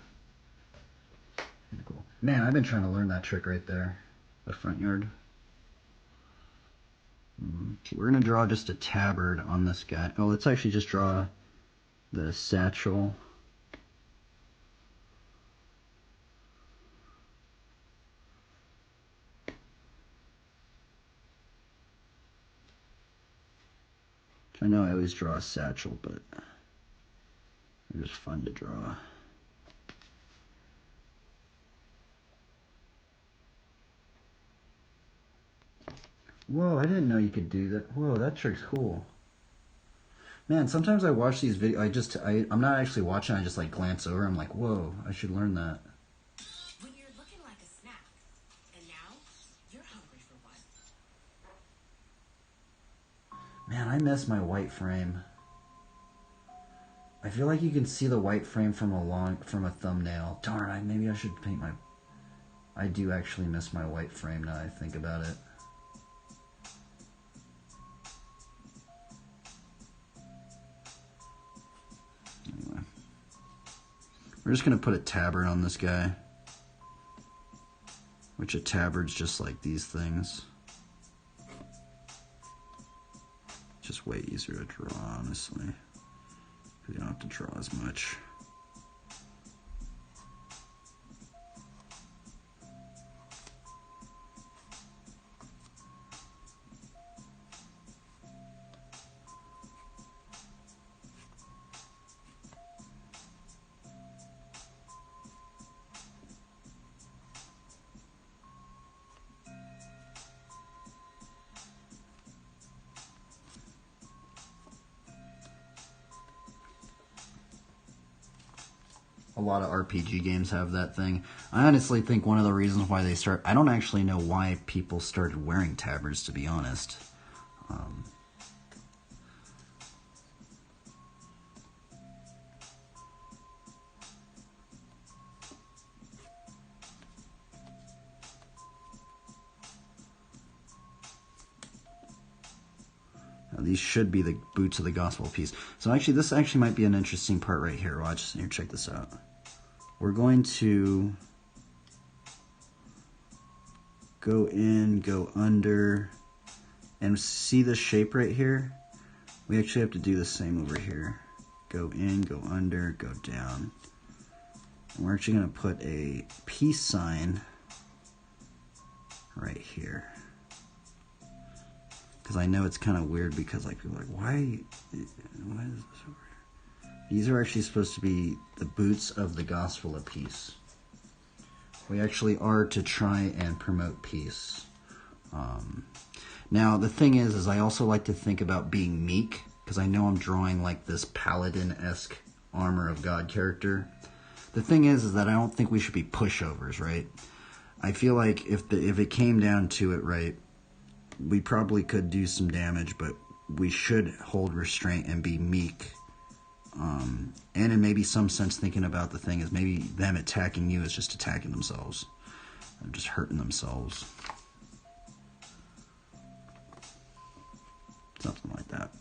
Cool. Man, I've been trying to learn that trick right there, the front yard. We're gonna draw just a tabard on this guy. Oh, let's actually just draw the satchel. I know I always draw a satchel, but they're just fun to draw. Whoa, I didn't know you could do that. Whoa, that trick's cool. Man, sometimes I watch these videos, I'm not actually watching, I just like glance over, I'm like, whoa, I should learn that.
When you're looking like a snack, and now you're hungry for one.
Man, I miss my white frame. I feel like you can see the white frame from a thumbnail. Darn, maybe I should paint my... I do actually miss my white frame now I think about it. Anyway. We're just going to put a tabard on this guy. Which a tabard's just like these things. Just way easier to draw, honestly. You don't have to draw as much. A lot of RPG games have that thing. I honestly think one of the reasons why I don't actually know why people started wearing tabards, to be honest. These should be the boots of the gospel piece. So actually, this actually might be an interesting part right here. Watch, here, check this out. We're going to go in, go under, and see this shape right here? We actually have to do the same over here. Go in, go under, go down. And we're actually going to put a peace sign right here. Because I know it's kind of weird because like people are like, why is this over here? These are actually supposed to be the boots of the gospel of peace. We actually are to try and promote peace. Now the thing is I also like to think about being meek, because I know I'm drawing like this Paladin-esque armor of God character. The thing is that I don't think we should be pushovers, right? I feel like if it came down to it, right, we probably could do some damage, but we should hold restraint and be meek. And in maybe some sense thinking about the thing is maybe them attacking you is just attacking themselves. They're just hurting themselves. Something like that.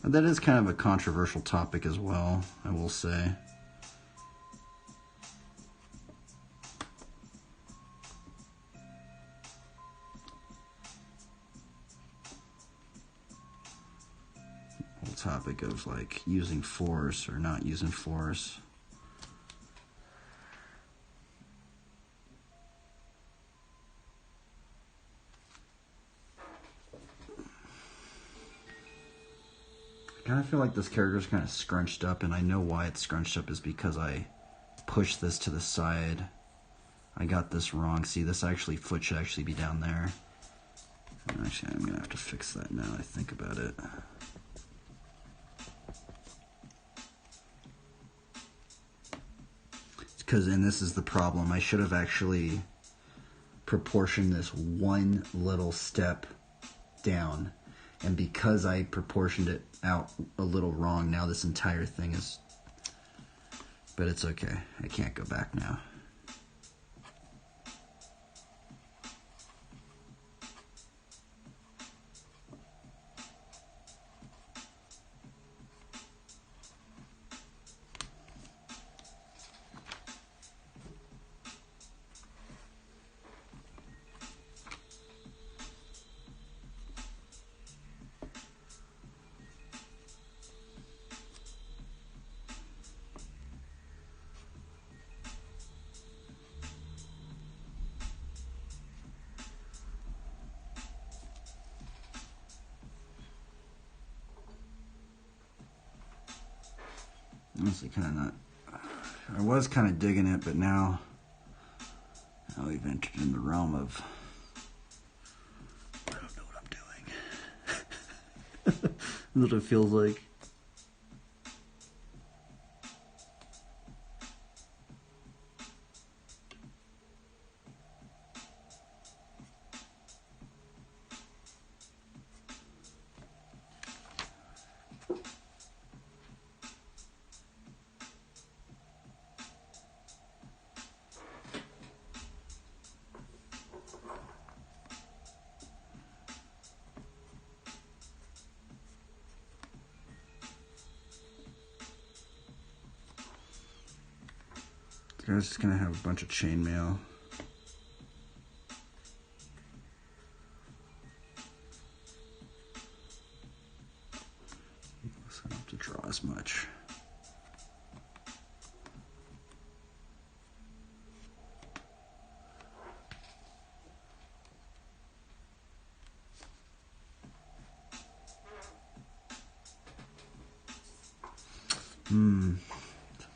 That is kind of a controversial topic as well, I will say. The whole topic of like using force or not using force. I kind of feel like this character is kind of scrunched up, and I know why it's scrunched up is because I pushed this to the side. I got this wrong. See, this foot should actually be down there. Actually, I'm going to have to fix that now that I think about it. And this is the problem. I should have actually proportioned this one little step down. And because I proportioned it out a little wrong, now this entire thing is... But it's okay. I can't go back now. Honestly, kind of not. I was kind of digging it, but now we've entered in the realm of I don't know what I'm doing. That's what it feels like. I was just gonna have a bunch of chainmail. So I don't have to draw as much.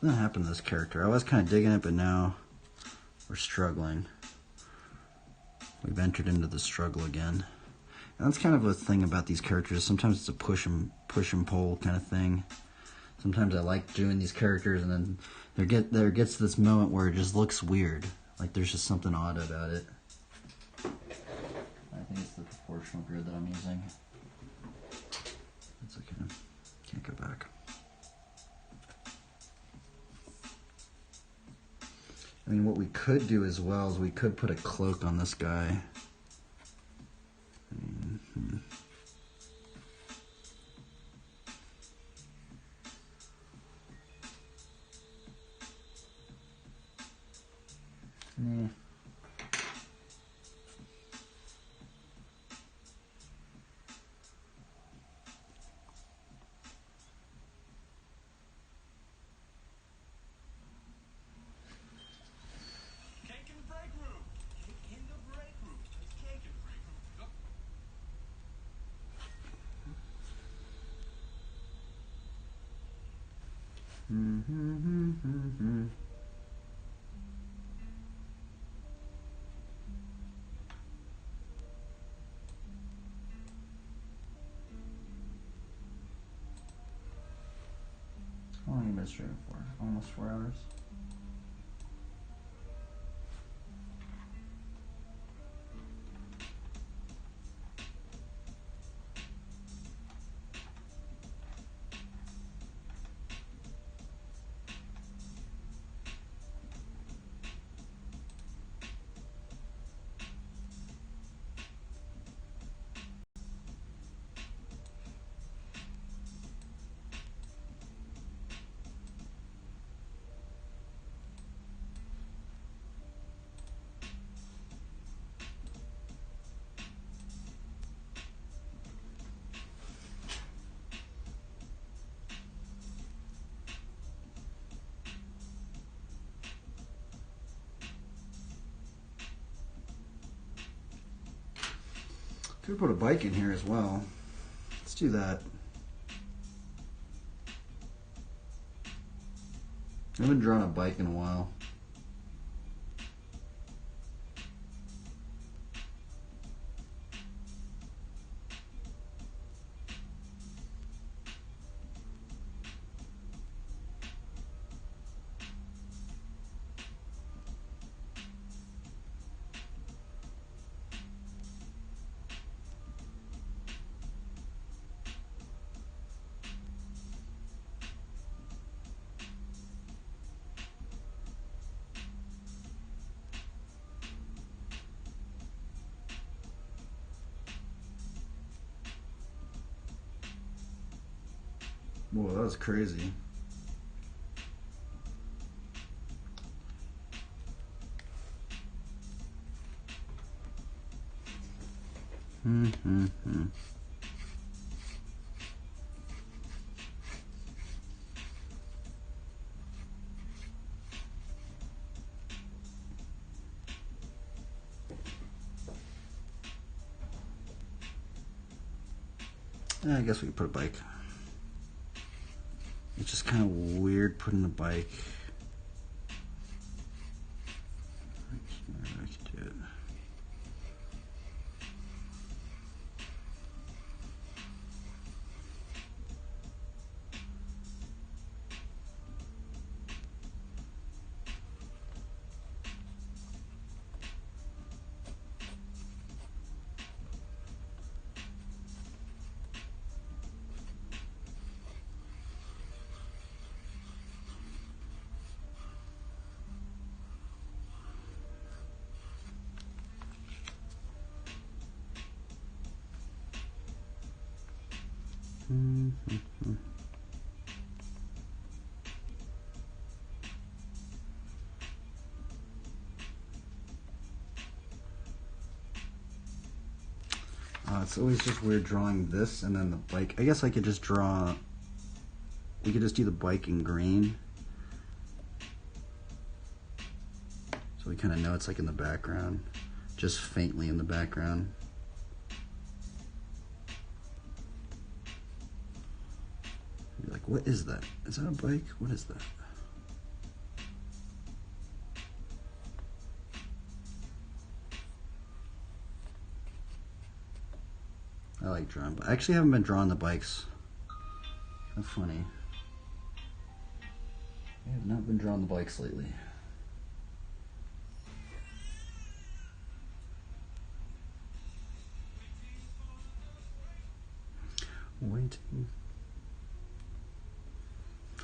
Something happened to this character. I was kind of digging it, but now we're struggling. We've entered into the struggle again. That's kind of a thing about these characters. Sometimes it's a push and pull kind of thing. Sometimes I like doing these characters, and then there gets to this moment where it just looks weird. Like there's just something odd about it. I think it's the proportional grid that I'm using. It's okay. Can't go back. I mean, what we could do as well is we could put a cloak on this guy. Yeah.
Cake in the break room. Cake in the break room. There's cake in the break room. Go.
How long have you been streaming for? Almost 4 hours? Could put a bike in here as well. Let's do that. I haven't drawn a bike in a while. Whoa, that was crazy. Yeah, I guess we could put a bike. It's just kind of weird putting the bike. I can do it. It's always just weird drawing this and then the bike. I guess I could just draw, we could just do the bike in green. So we kind of know it's like in the background, just faintly in the background. You're like, what is that? Is that a bike? What is that? I like drawing. I actually haven't been drawing the bikes. That's funny. I have not been drawing the bikes lately. Waiting.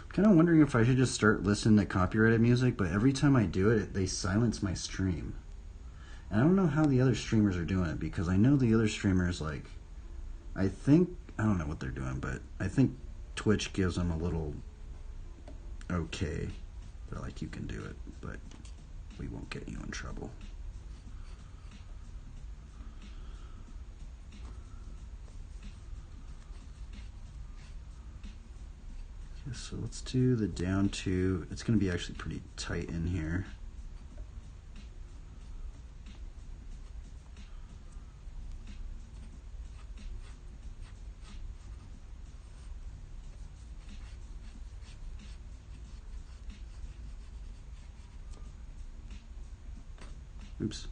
Kind of wondering if I should just start listening to copyrighted music, but every time I do it, they silence my stream. And I don't know how the other streamers are doing it, because I know the other streamers, like, I don't know what they're doing, but I think Twitch gives them a little okay. They're like, you can do it, but we won't get you in trouble. Okay, so let's do the down two. It's going to be actually pretty tight in here. Oops.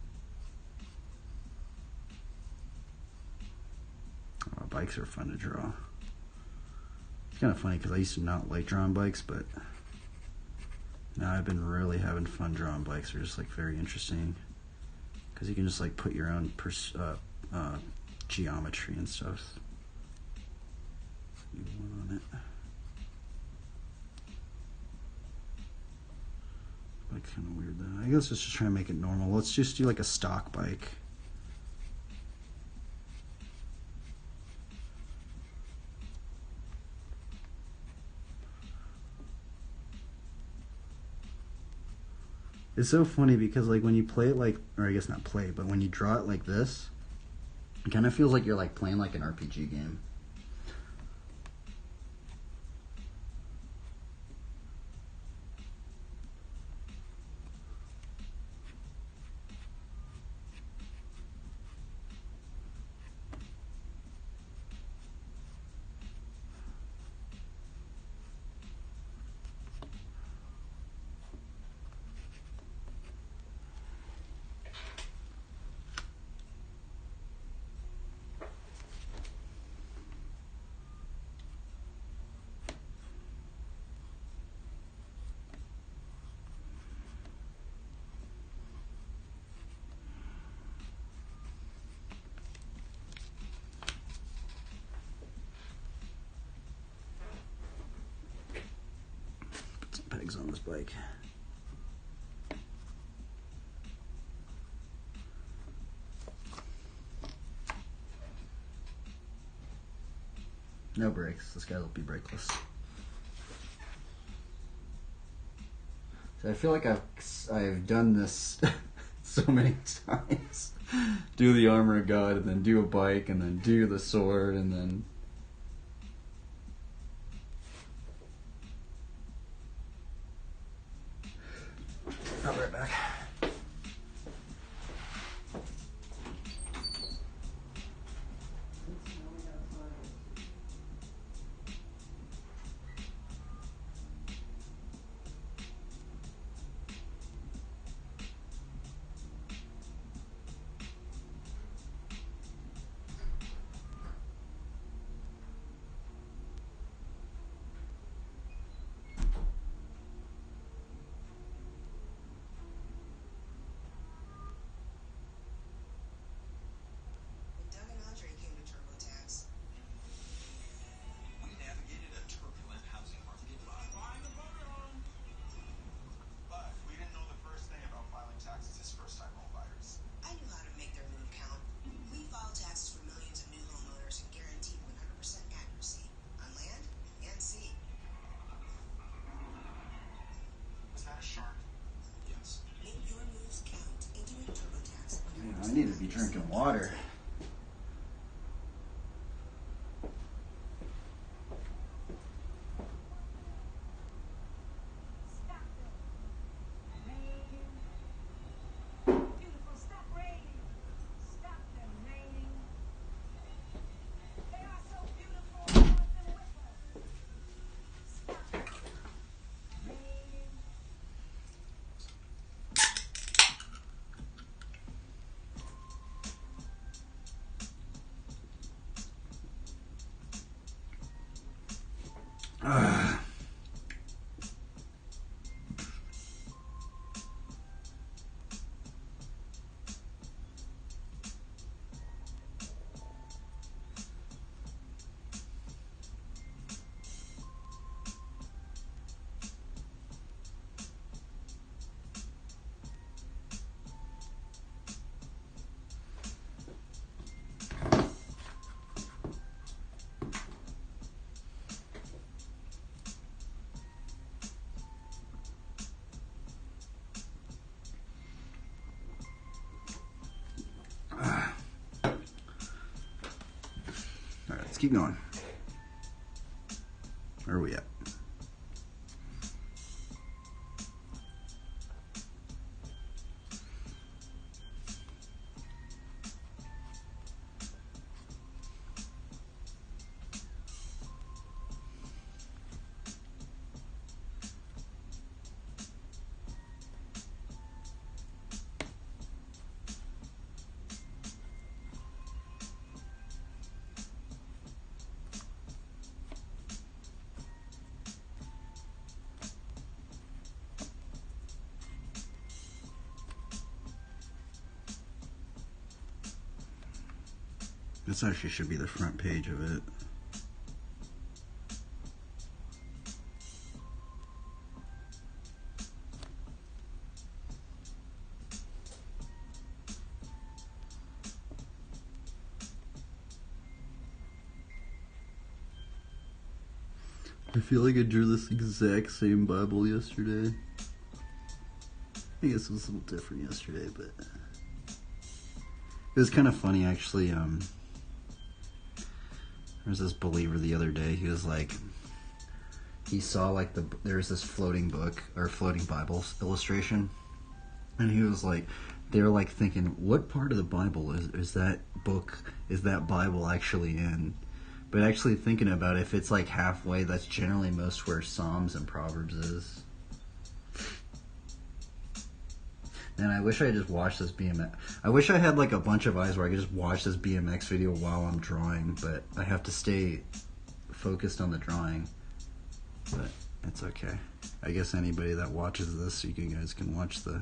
Oh, bikes are fun to draw. It's kind of funny because I used to not like drawing bikes, but now I've been really having fun drawing bikes. They're just like very interesting because you can just like put your own geometry and stuff. You want on it. Like kind of weird though. I guess let's just try and make it normal. Let's just do like a stock bike. It's so funny because like when you play it like, or I guess not play, but when you draw it like this, it kind of feels like you're like playing like an RPG game. Pegs on this bike. No brakes. This guy will be brakeless. So I feel like I've done this so many times. Do the armor of God, and then do a bike, and then do the sword, and then. I'll be right back.
When Doug and Andre came to TurboTax,
We navigated a turbulent housing market. Find the motorhome. But we didn't know the first thing about filing taxes as first-time home buyers.
I knew how to make their move count. We file taxes for millions of new homeowners and guaranteed 100% accuracy on land and sea.
Was that a shark? Yes.
Make your moves count and do it TurboTax.
Man, I need to be drinking water.
Stop them. Raining. Beautiful. Stop raining. Stop them raining. They are so beautiful. I want them with us. Stop them. Raining.
Alright, let's keep going. Where are we at? This actually should be the front page of it. I feel like I drew this exact same Bible yesterday. I guess it was a little different yesterday, but it was kind of funny actually. There was this believer the other day. He was like, he saw like there's this floating book or floating Bible illustration, and he was like, they were like thinking, what part of the Bible is that book? Is that Bible actually in? But actually thinking about it, if it's like halfway, that's generally most where Psalms and Proverbs is. And I wish I just watched this BMX. I wish I had like a bunch of eyes where I could just watch this BMX video while I'm drawing, but I have to stay focused on the drawing. But it's okay. I guess anybody that watches this, you guys can watch the...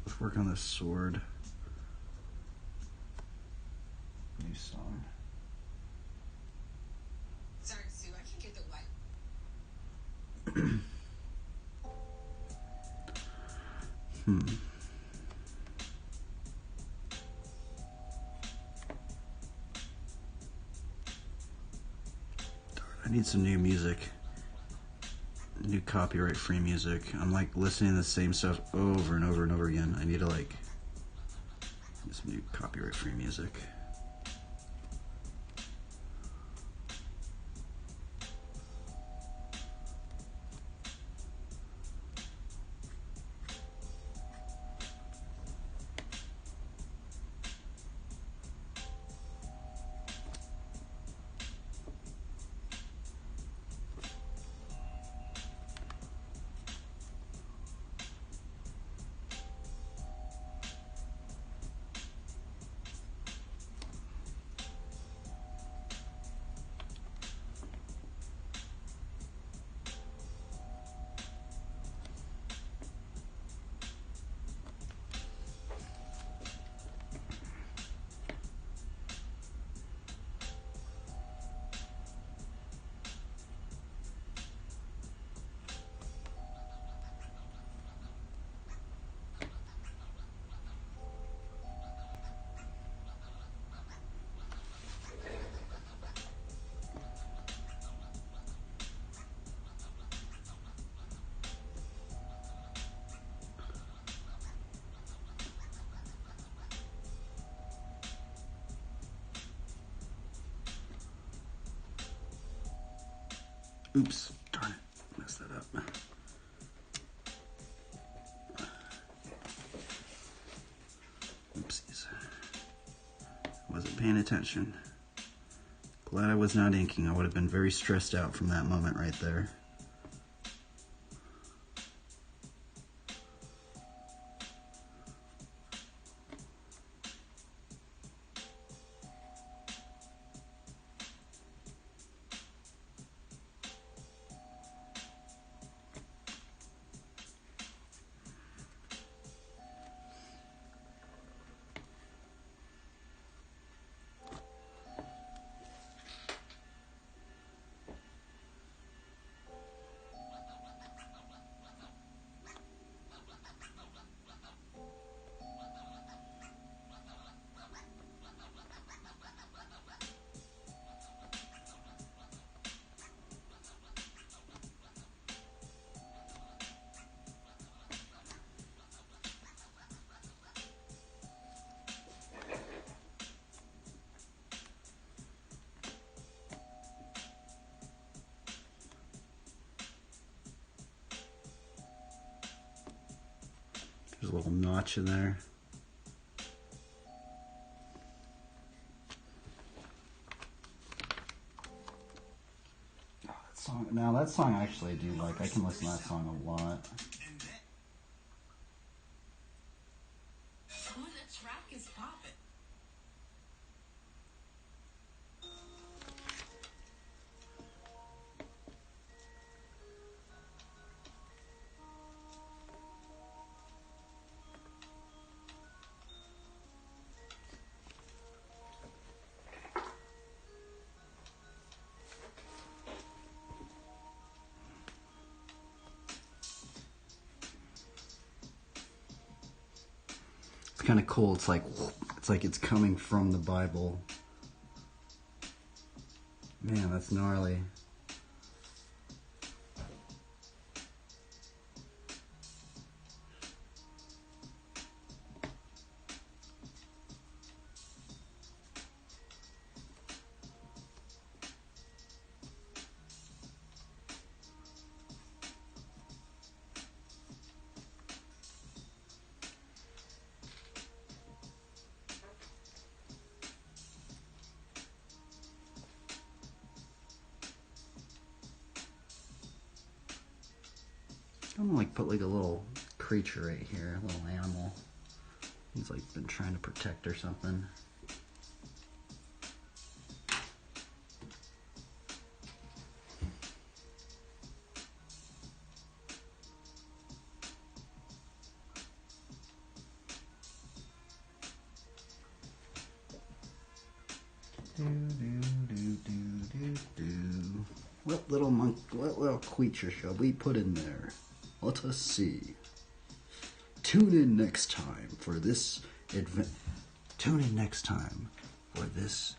Let's work on this sword. New song.
Sorry, Sue, I can't get the white.
I need some new music. New copyright free music. I'm like listening to the same stuff over and over and over again. I need to like get some new copyright free music. Oops, darn it, messed that up. Oopsies. Wasn't paying attention. Glad I was not inking. I would have been very stressed out from that moment right there. There's a little notch in there. Oh, that song, now that song I actually do like. I can listen to that song a lot.
Ooh, the track is popping.
It's kind of cool. It's like it's coming from the Bible. Man, that's gnarly. I'm gonna like put like a little creature right here, a little animal. He's like been trying to protect or something. What little what little creature shall we put in there? Let us see. Tune in next time for this Tune in next time for this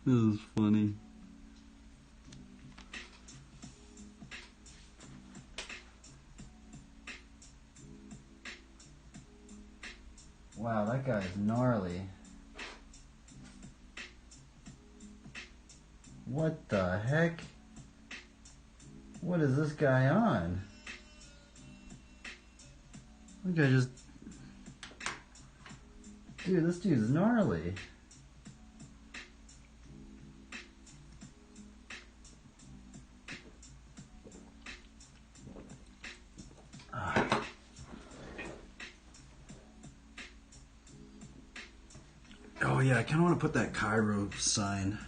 This is funny. Wow, that guy is gnarly. What the heck? What is this guy on? That guy just... Dude, this dude's gnarly. Oh yeah, I kind of want to put that Cairo sign.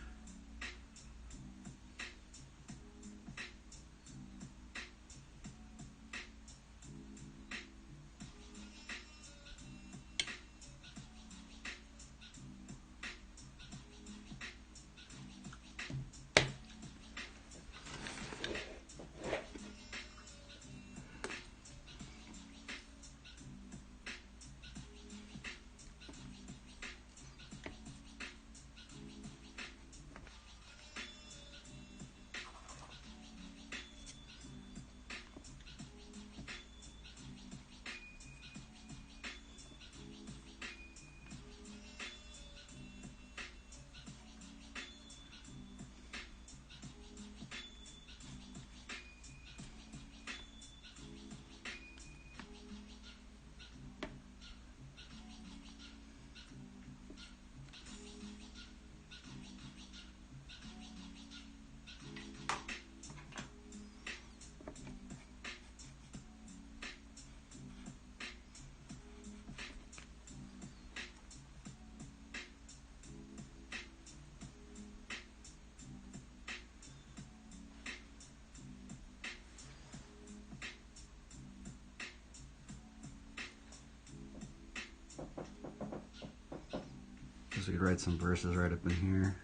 Guess we could write some verses right up in here.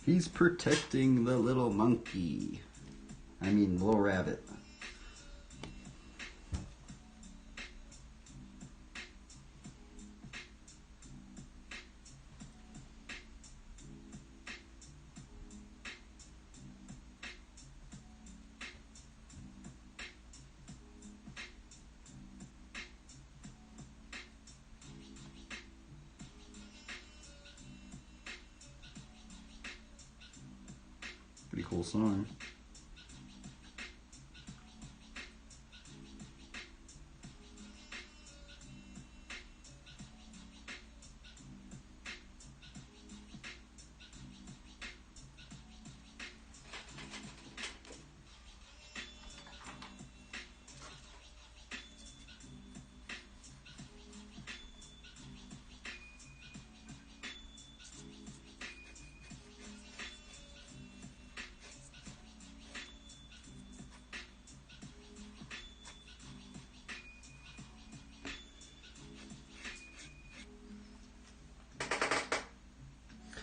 He's protecting the little monkey. I mean, little rabbit. Pretty cool song.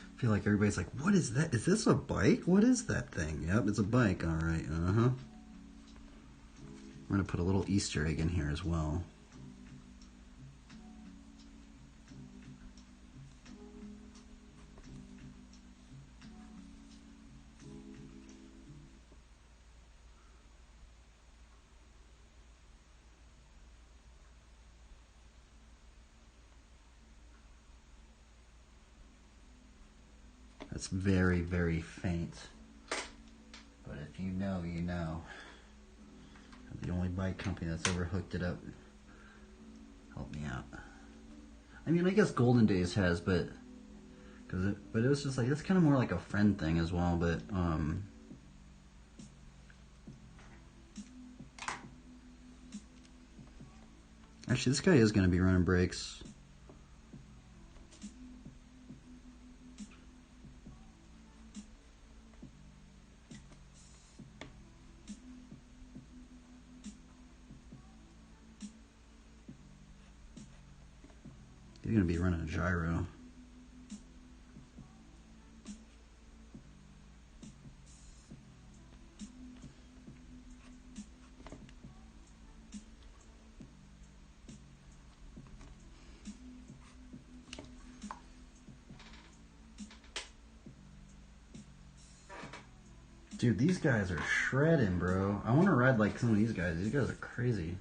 I feel like everybody's like, what is that? Is this a bike? What is that thing? Yep, it's a bike. All right. Uh-huh. We're going to put a little Easter egg in here as well. That's very, very faint. But if you know, you know. I'm the only bike company that's ever hooked it up. Help me out. I mean, I guess Golden Days has, but it was just like, it's kind of more like a friend thing as well, but actually this guy is going to be running brakes. He's going to be running a gyro. Dude, these guys are shredding, bro. I want to ride like some of these guys. These guys are crazy.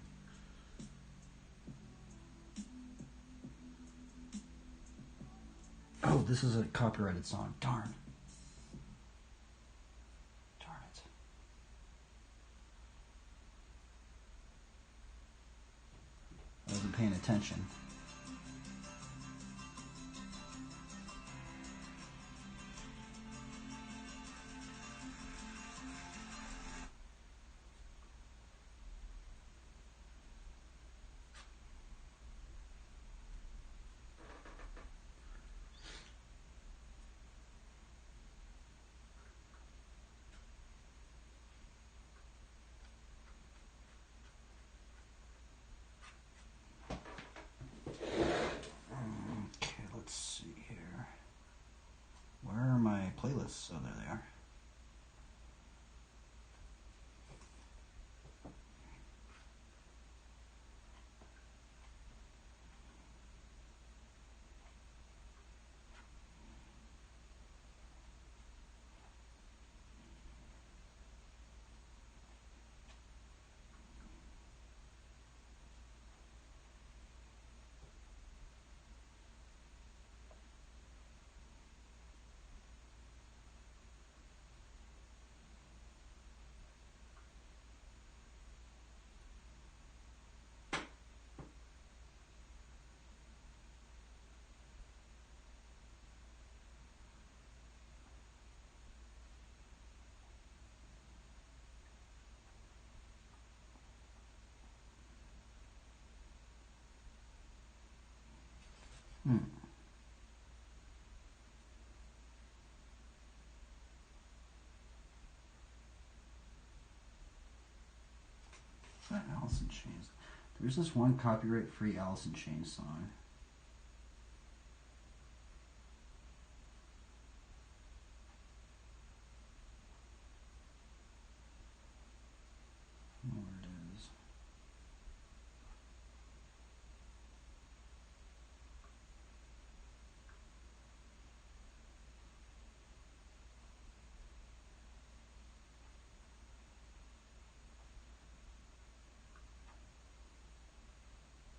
Oh, this is a copyrighted song. Darn. Darn it. I wasn't paying attention. Okay, let's see here. Where are my playlists? Oh, there they are. Is that Alice in Chains? There's this one copyright-free Alice in Chains song. I don't know where it is.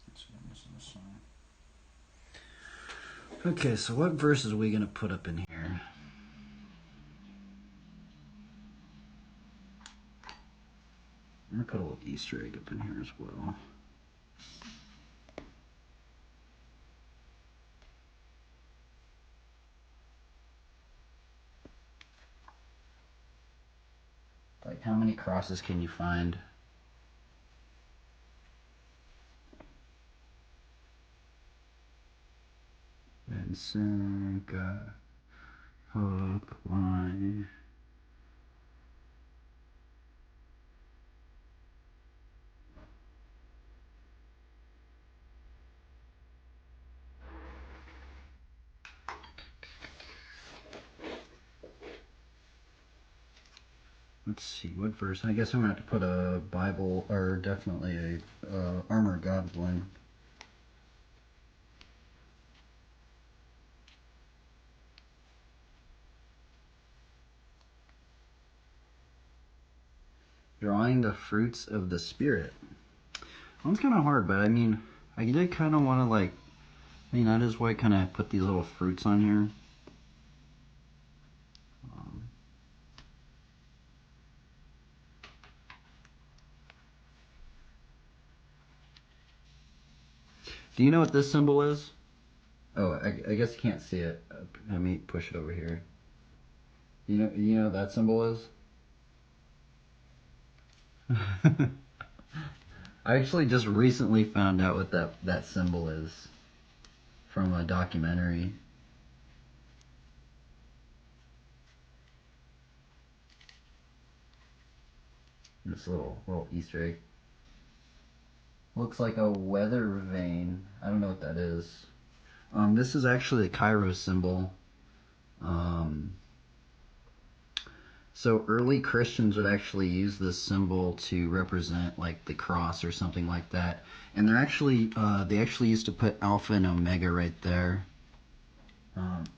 Let's see, I'm missing a song. Okay, so what verses are we going to put up in here? I'm going to put a little Easter egg up in here as well. Like, how many crosses can you find? And sink, hook, line. Let's see, what verse? I guess I'm going to have to put a Bible, or definitely a Armor of God one. Drawing the fruits of the Spirit. One's kind of hard, but I mean, I did kind of want to like, I mean, that is why I kind of put these little fruits on here. Do you know what this symbol is? Oh, I guess you can't see it. Let me push it over here. You know what that symbol is? I actually just recently found out what that symbol is from a documentary. This little Easter egg. Looks like a weather vane. I don't know what that is. This is actually a Kairos symbol. So early Christians would actually use this symbol to represent like the cross or something like that. And they actually used to put Alpha and Omega right there.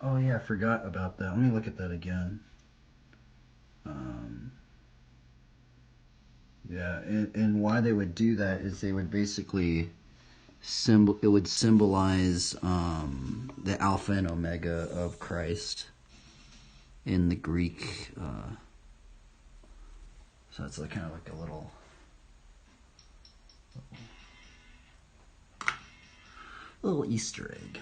Oh yeah, I forgot about that. Let me look at that again. Yeah, and why they would do that is they would basically it would symbolize the Alpha and Omega of Christ in the Greek. So it's like kind of like a little Easter egg.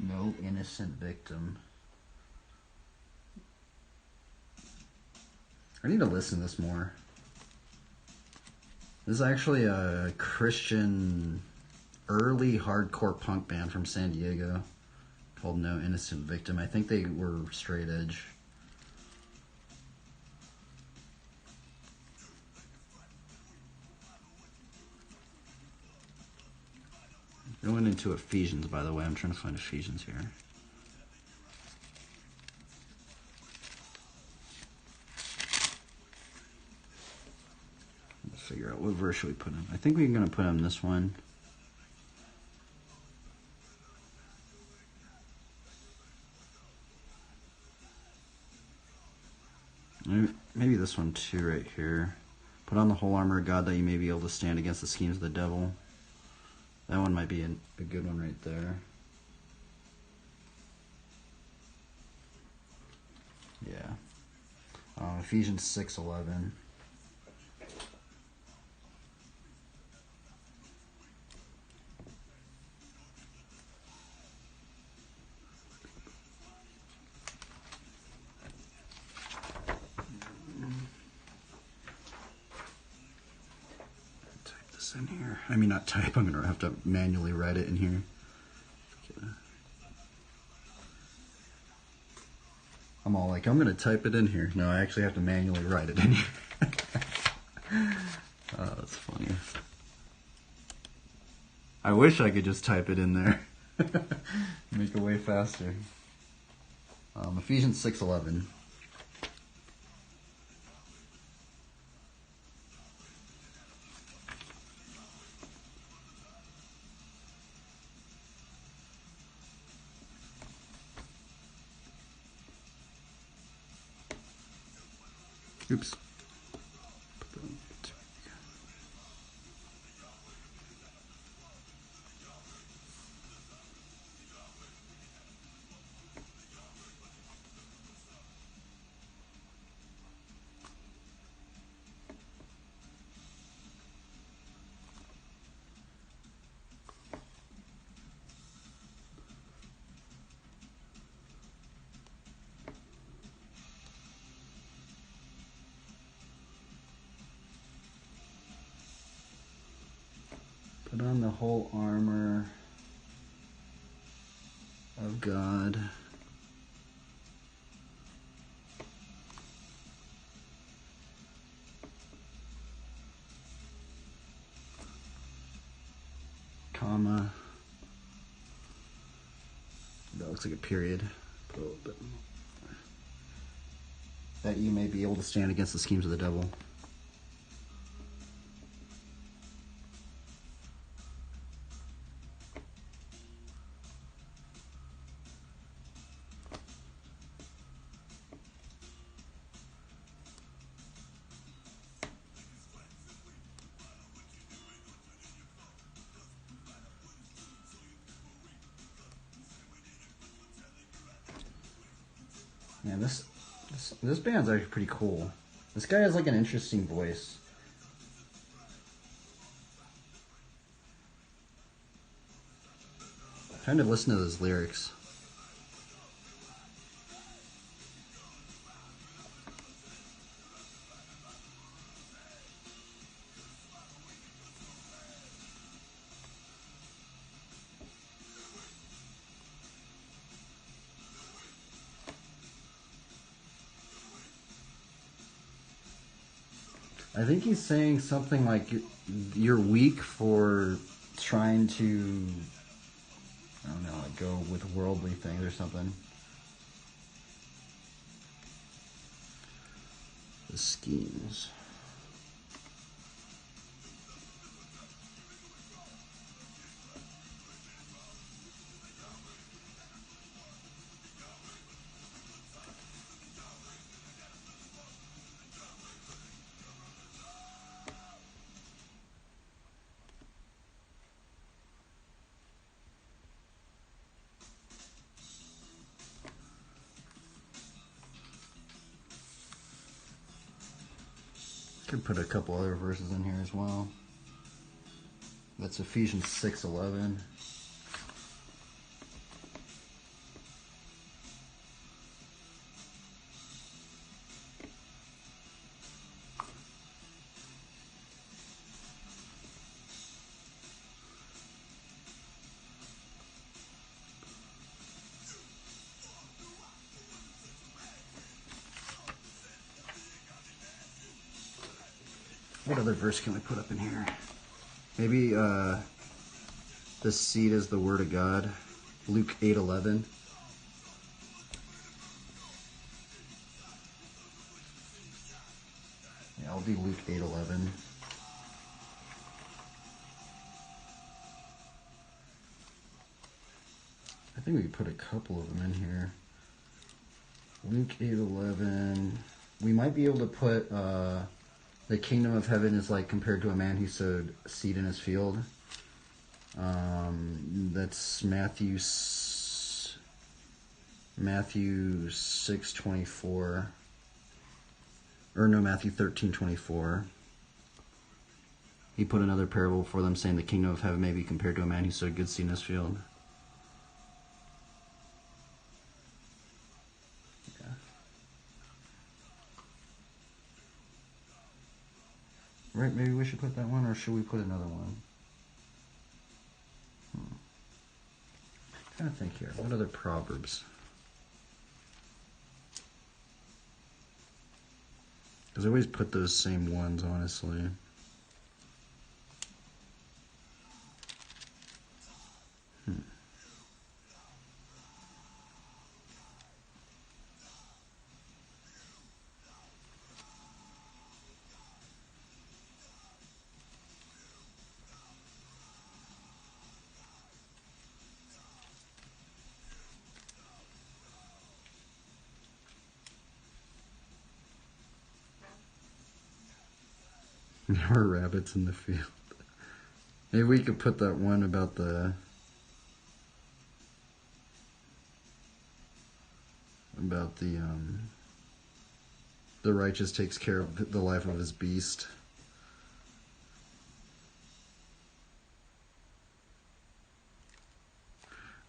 No innocent victim. I need to listen to this more. This is actually a Christian early hardcore punk band from San Diego called No Innocent Victim. I think they were straight edge. Going into Ephesians, by the way. I'm trying to find Ephesians here. Let's figure out what verse should we put him. I think we're going to put him this one. Maybe this one too, right here. Put on the whole armor of God that you may be able to stand against the schemes of the devil. That one might be a good one right there. Yeah. Ephesians 6:11. Type this in here. I mean, not type. I'm gonna have to manually write it in here. I'm all like, I'm gonna type it in here. No, I actually have to manually write it in here. Oh, that's funny. I wish I could just type it in there. Make it way faster. Ephesians 6:11. Oops. Put on the whole armor of God. Comma. That looks like a period. Put a little bit more. That you may be able to stand against the schemes of the devil. Man, this band's actually pretty cool. This guy has like an interesting voice. I'm trying to listen to those lyrics. I think he's saying something like you're weak for trying to, I don't know, like go with worldly things or something. The schemes. Could put a couple other verses in here as well. That's Ephesians 6:11. What other verse can we put up in here? Maybe the seed is the word of God. Luke 8:11. Yeah, I'll do Luke 8:11. I think we could put a couple of them in here. Luke 8:11. We might be able to put the kingdom of heaven is like compared to a man who sowed seed in his field. That's Matthew 6:24. Or no, Matthew 13:24. He put another parable for them, saying the kingdom of heaven may be compared to a man who sowed good seed in his field. Yeah. Right, maybe we should put that one, or should we put another one? Trying to think here. What other proverbs? Because I always put those same ones, honestly. There were rabbits in the field. Maybe we could put that one about the righteous takes care of the life of his beast.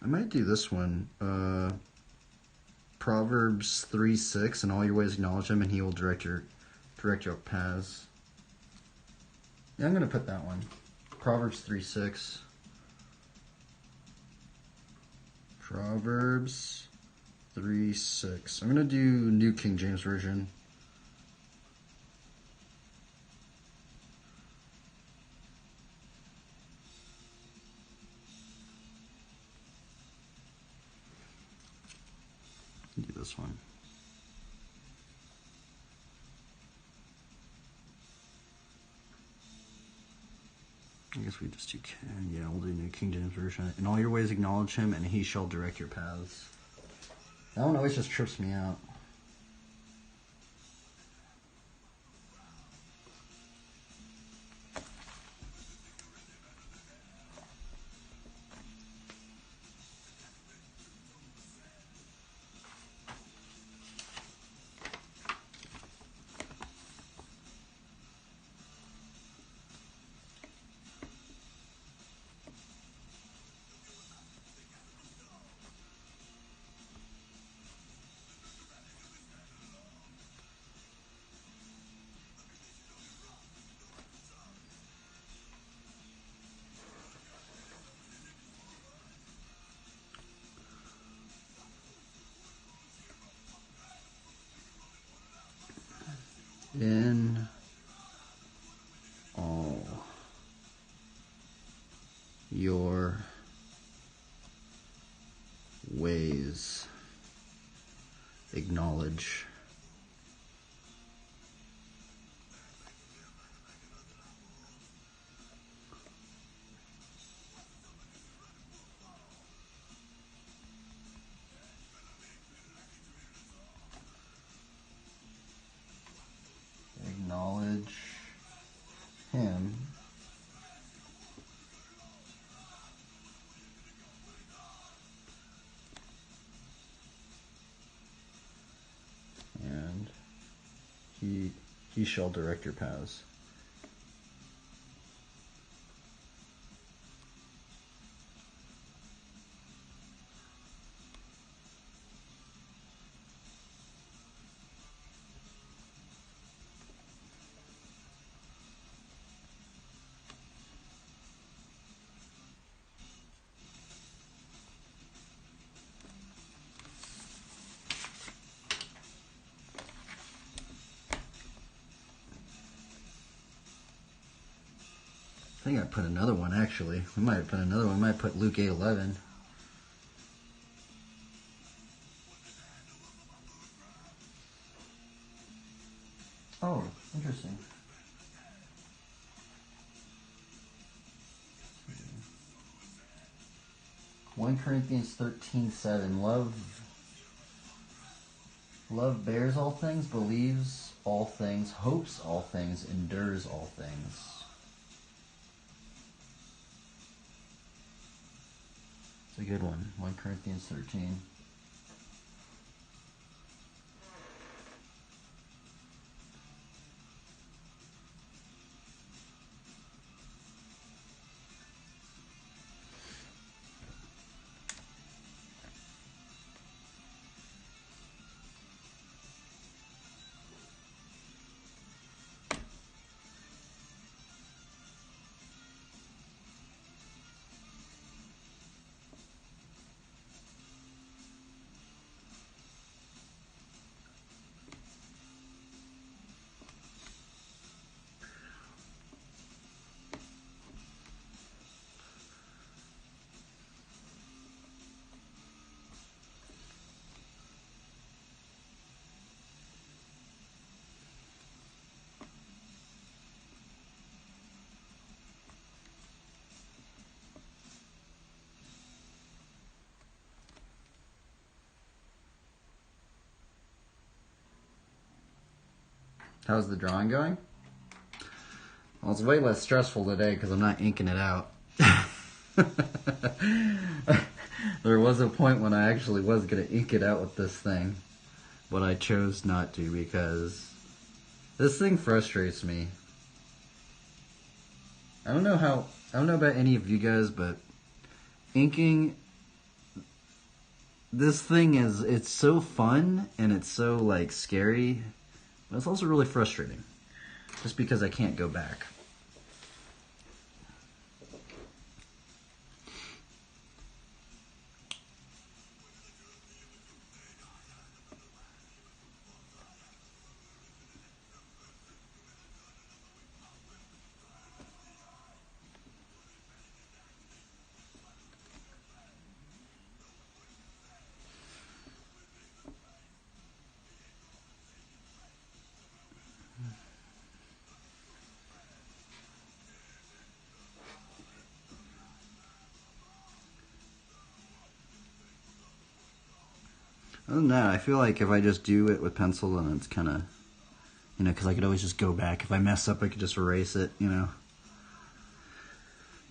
I might do this one. Proverbs 3:6, in all your ways acknowledge him and he will direct your paths. Yeah, I'm going to put that one. Proverbs 3:6. Proverbs 3:6. I'm going to do New King James Version. Do this one. I guess we just do, yeah, we'll do New King James Version. In all your ways acknowledge him, and he shall direct your paths. That one always just trips me out. In all your Acknowledge. Acknowledge him. And he shall direct your paths. I think I put another one actually. We might have put another one. We might put Luke 8:11. Oh, interesting. One Corinthians 13:7. Love bears all things, believes all things, hopes all things, endures all things. It's a good one. 1 Corinthians 13. How's the drawing going? Well, it's way less stressful today because I'm not inking it out. There was a point when I actually was going to ink it out with this thing, but I chose not to because this thing frustrates me. I don't know about any of you guys, but inking this thing it's so fun and it's so like scary. But it's also really frustrating, just because I can't go back. Other than that, I feel like if I just do it with pencil, then it's kind of, because I could always just go back. If I mess up, I could just erase it,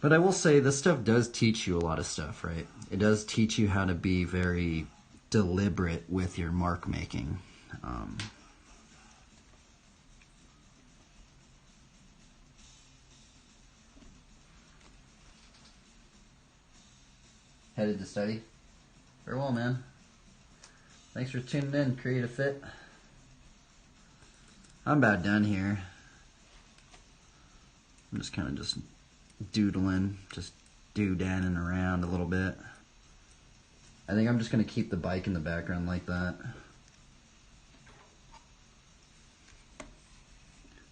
But I will say, this stuff does teach you a lot of stuff, right? It does teach you how to be very deliberate with your mark making. Headed to study? Very well, man. Thanks for tuning in, Creative Fit. I'm about done here. I'm just kind of just doodling, just doodadding around a little bit. I think I'm just going to keep the bike in the background like that.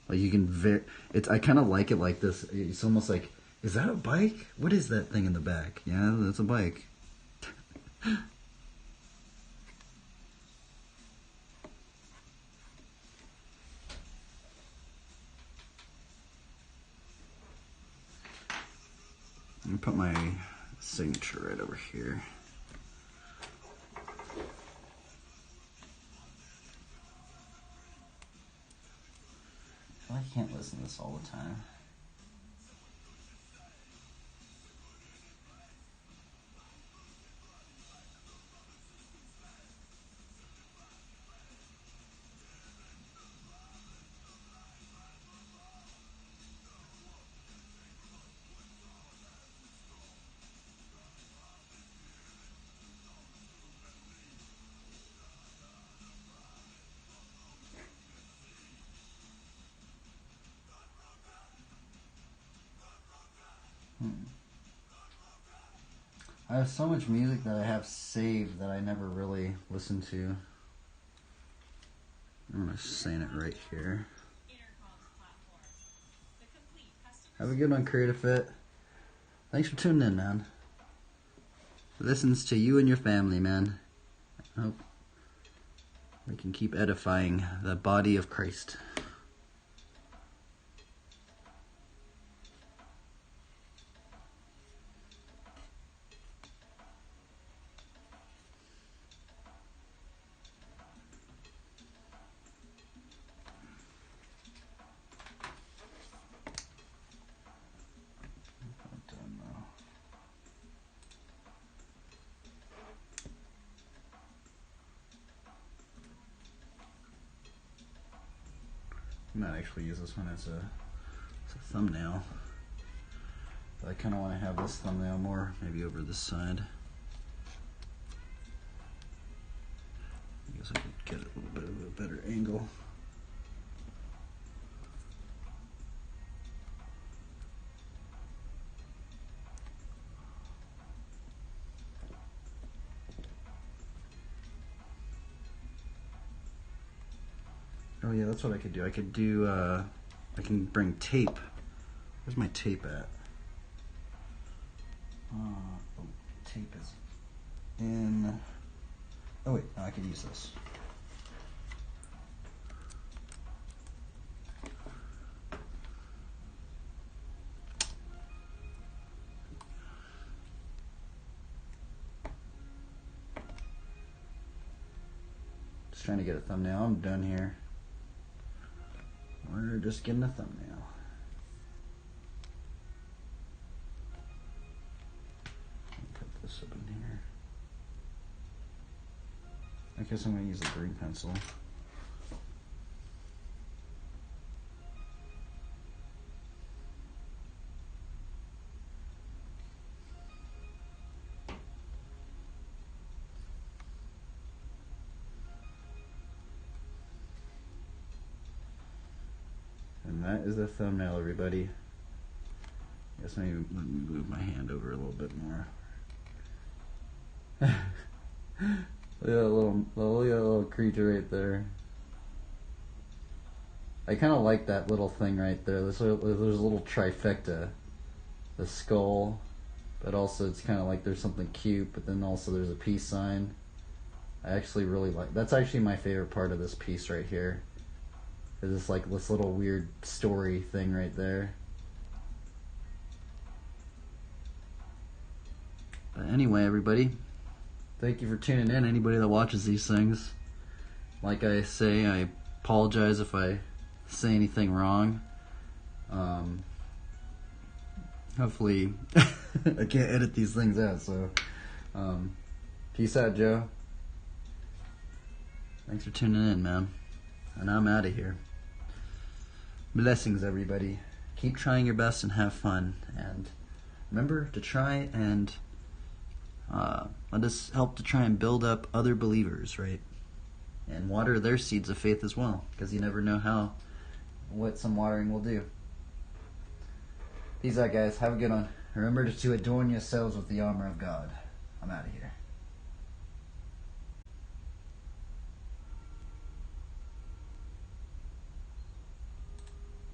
Like you can I kind of like it like this. It's almost like, is that a bike? What is that thing in the back? Yeah, that's a bike. put my signature right over here. I can't listen to this all the time. I have so much music that I have saved that I never really listened to. I'm just saying it right here. Have a good one, Creative Fit. Thanks for tuning in, man. Listens to you and your family, man. I hope we can keep edifying the body of Christ. I might actually use this one as a thumbnail. But I kind of want to have this thumbnail more maybe over this side. I guess I could get a little bit of a better angle. Oh yeah, that's what I could do. I could do, I can bring tape. Where's my tape at? Oh, tape is in, oh wait, no, I could use this. Just trying to get a thumbnail. I'm done here. We're just getting a thumbnail. Put this up in here. I guess I'm going to use the green pencil. And that is the thumbnail, everybody. I guess maybe let me move my hand over a little bit more. Look at that little creature right there. I kind of like that little thing right there. There's a little trifecta. The skull, but also it's kind of like there's something cute, but then also there's a peace sign. I actually really like, that's actually my favorite part of this piece right here. Is this like this little weird story thing right there. But anyway, everybody, thank you for tuning in. Anybody that watches these things, like I say, I apologize if I say anything wrong. Hopefully I can't edit these things out, so peace out, Joe. Thanks for tuning in, man. And I'm out of here. Blessings, everybody. Keep trying your best and have fun. And remember to try and let us help to try and build up other believers, right? And water their seeds of faith as well, because you never know what some watering will do. Peace out, guys. Have a good one. Remember to adorn yourselves with the armor of God. I'm out of here.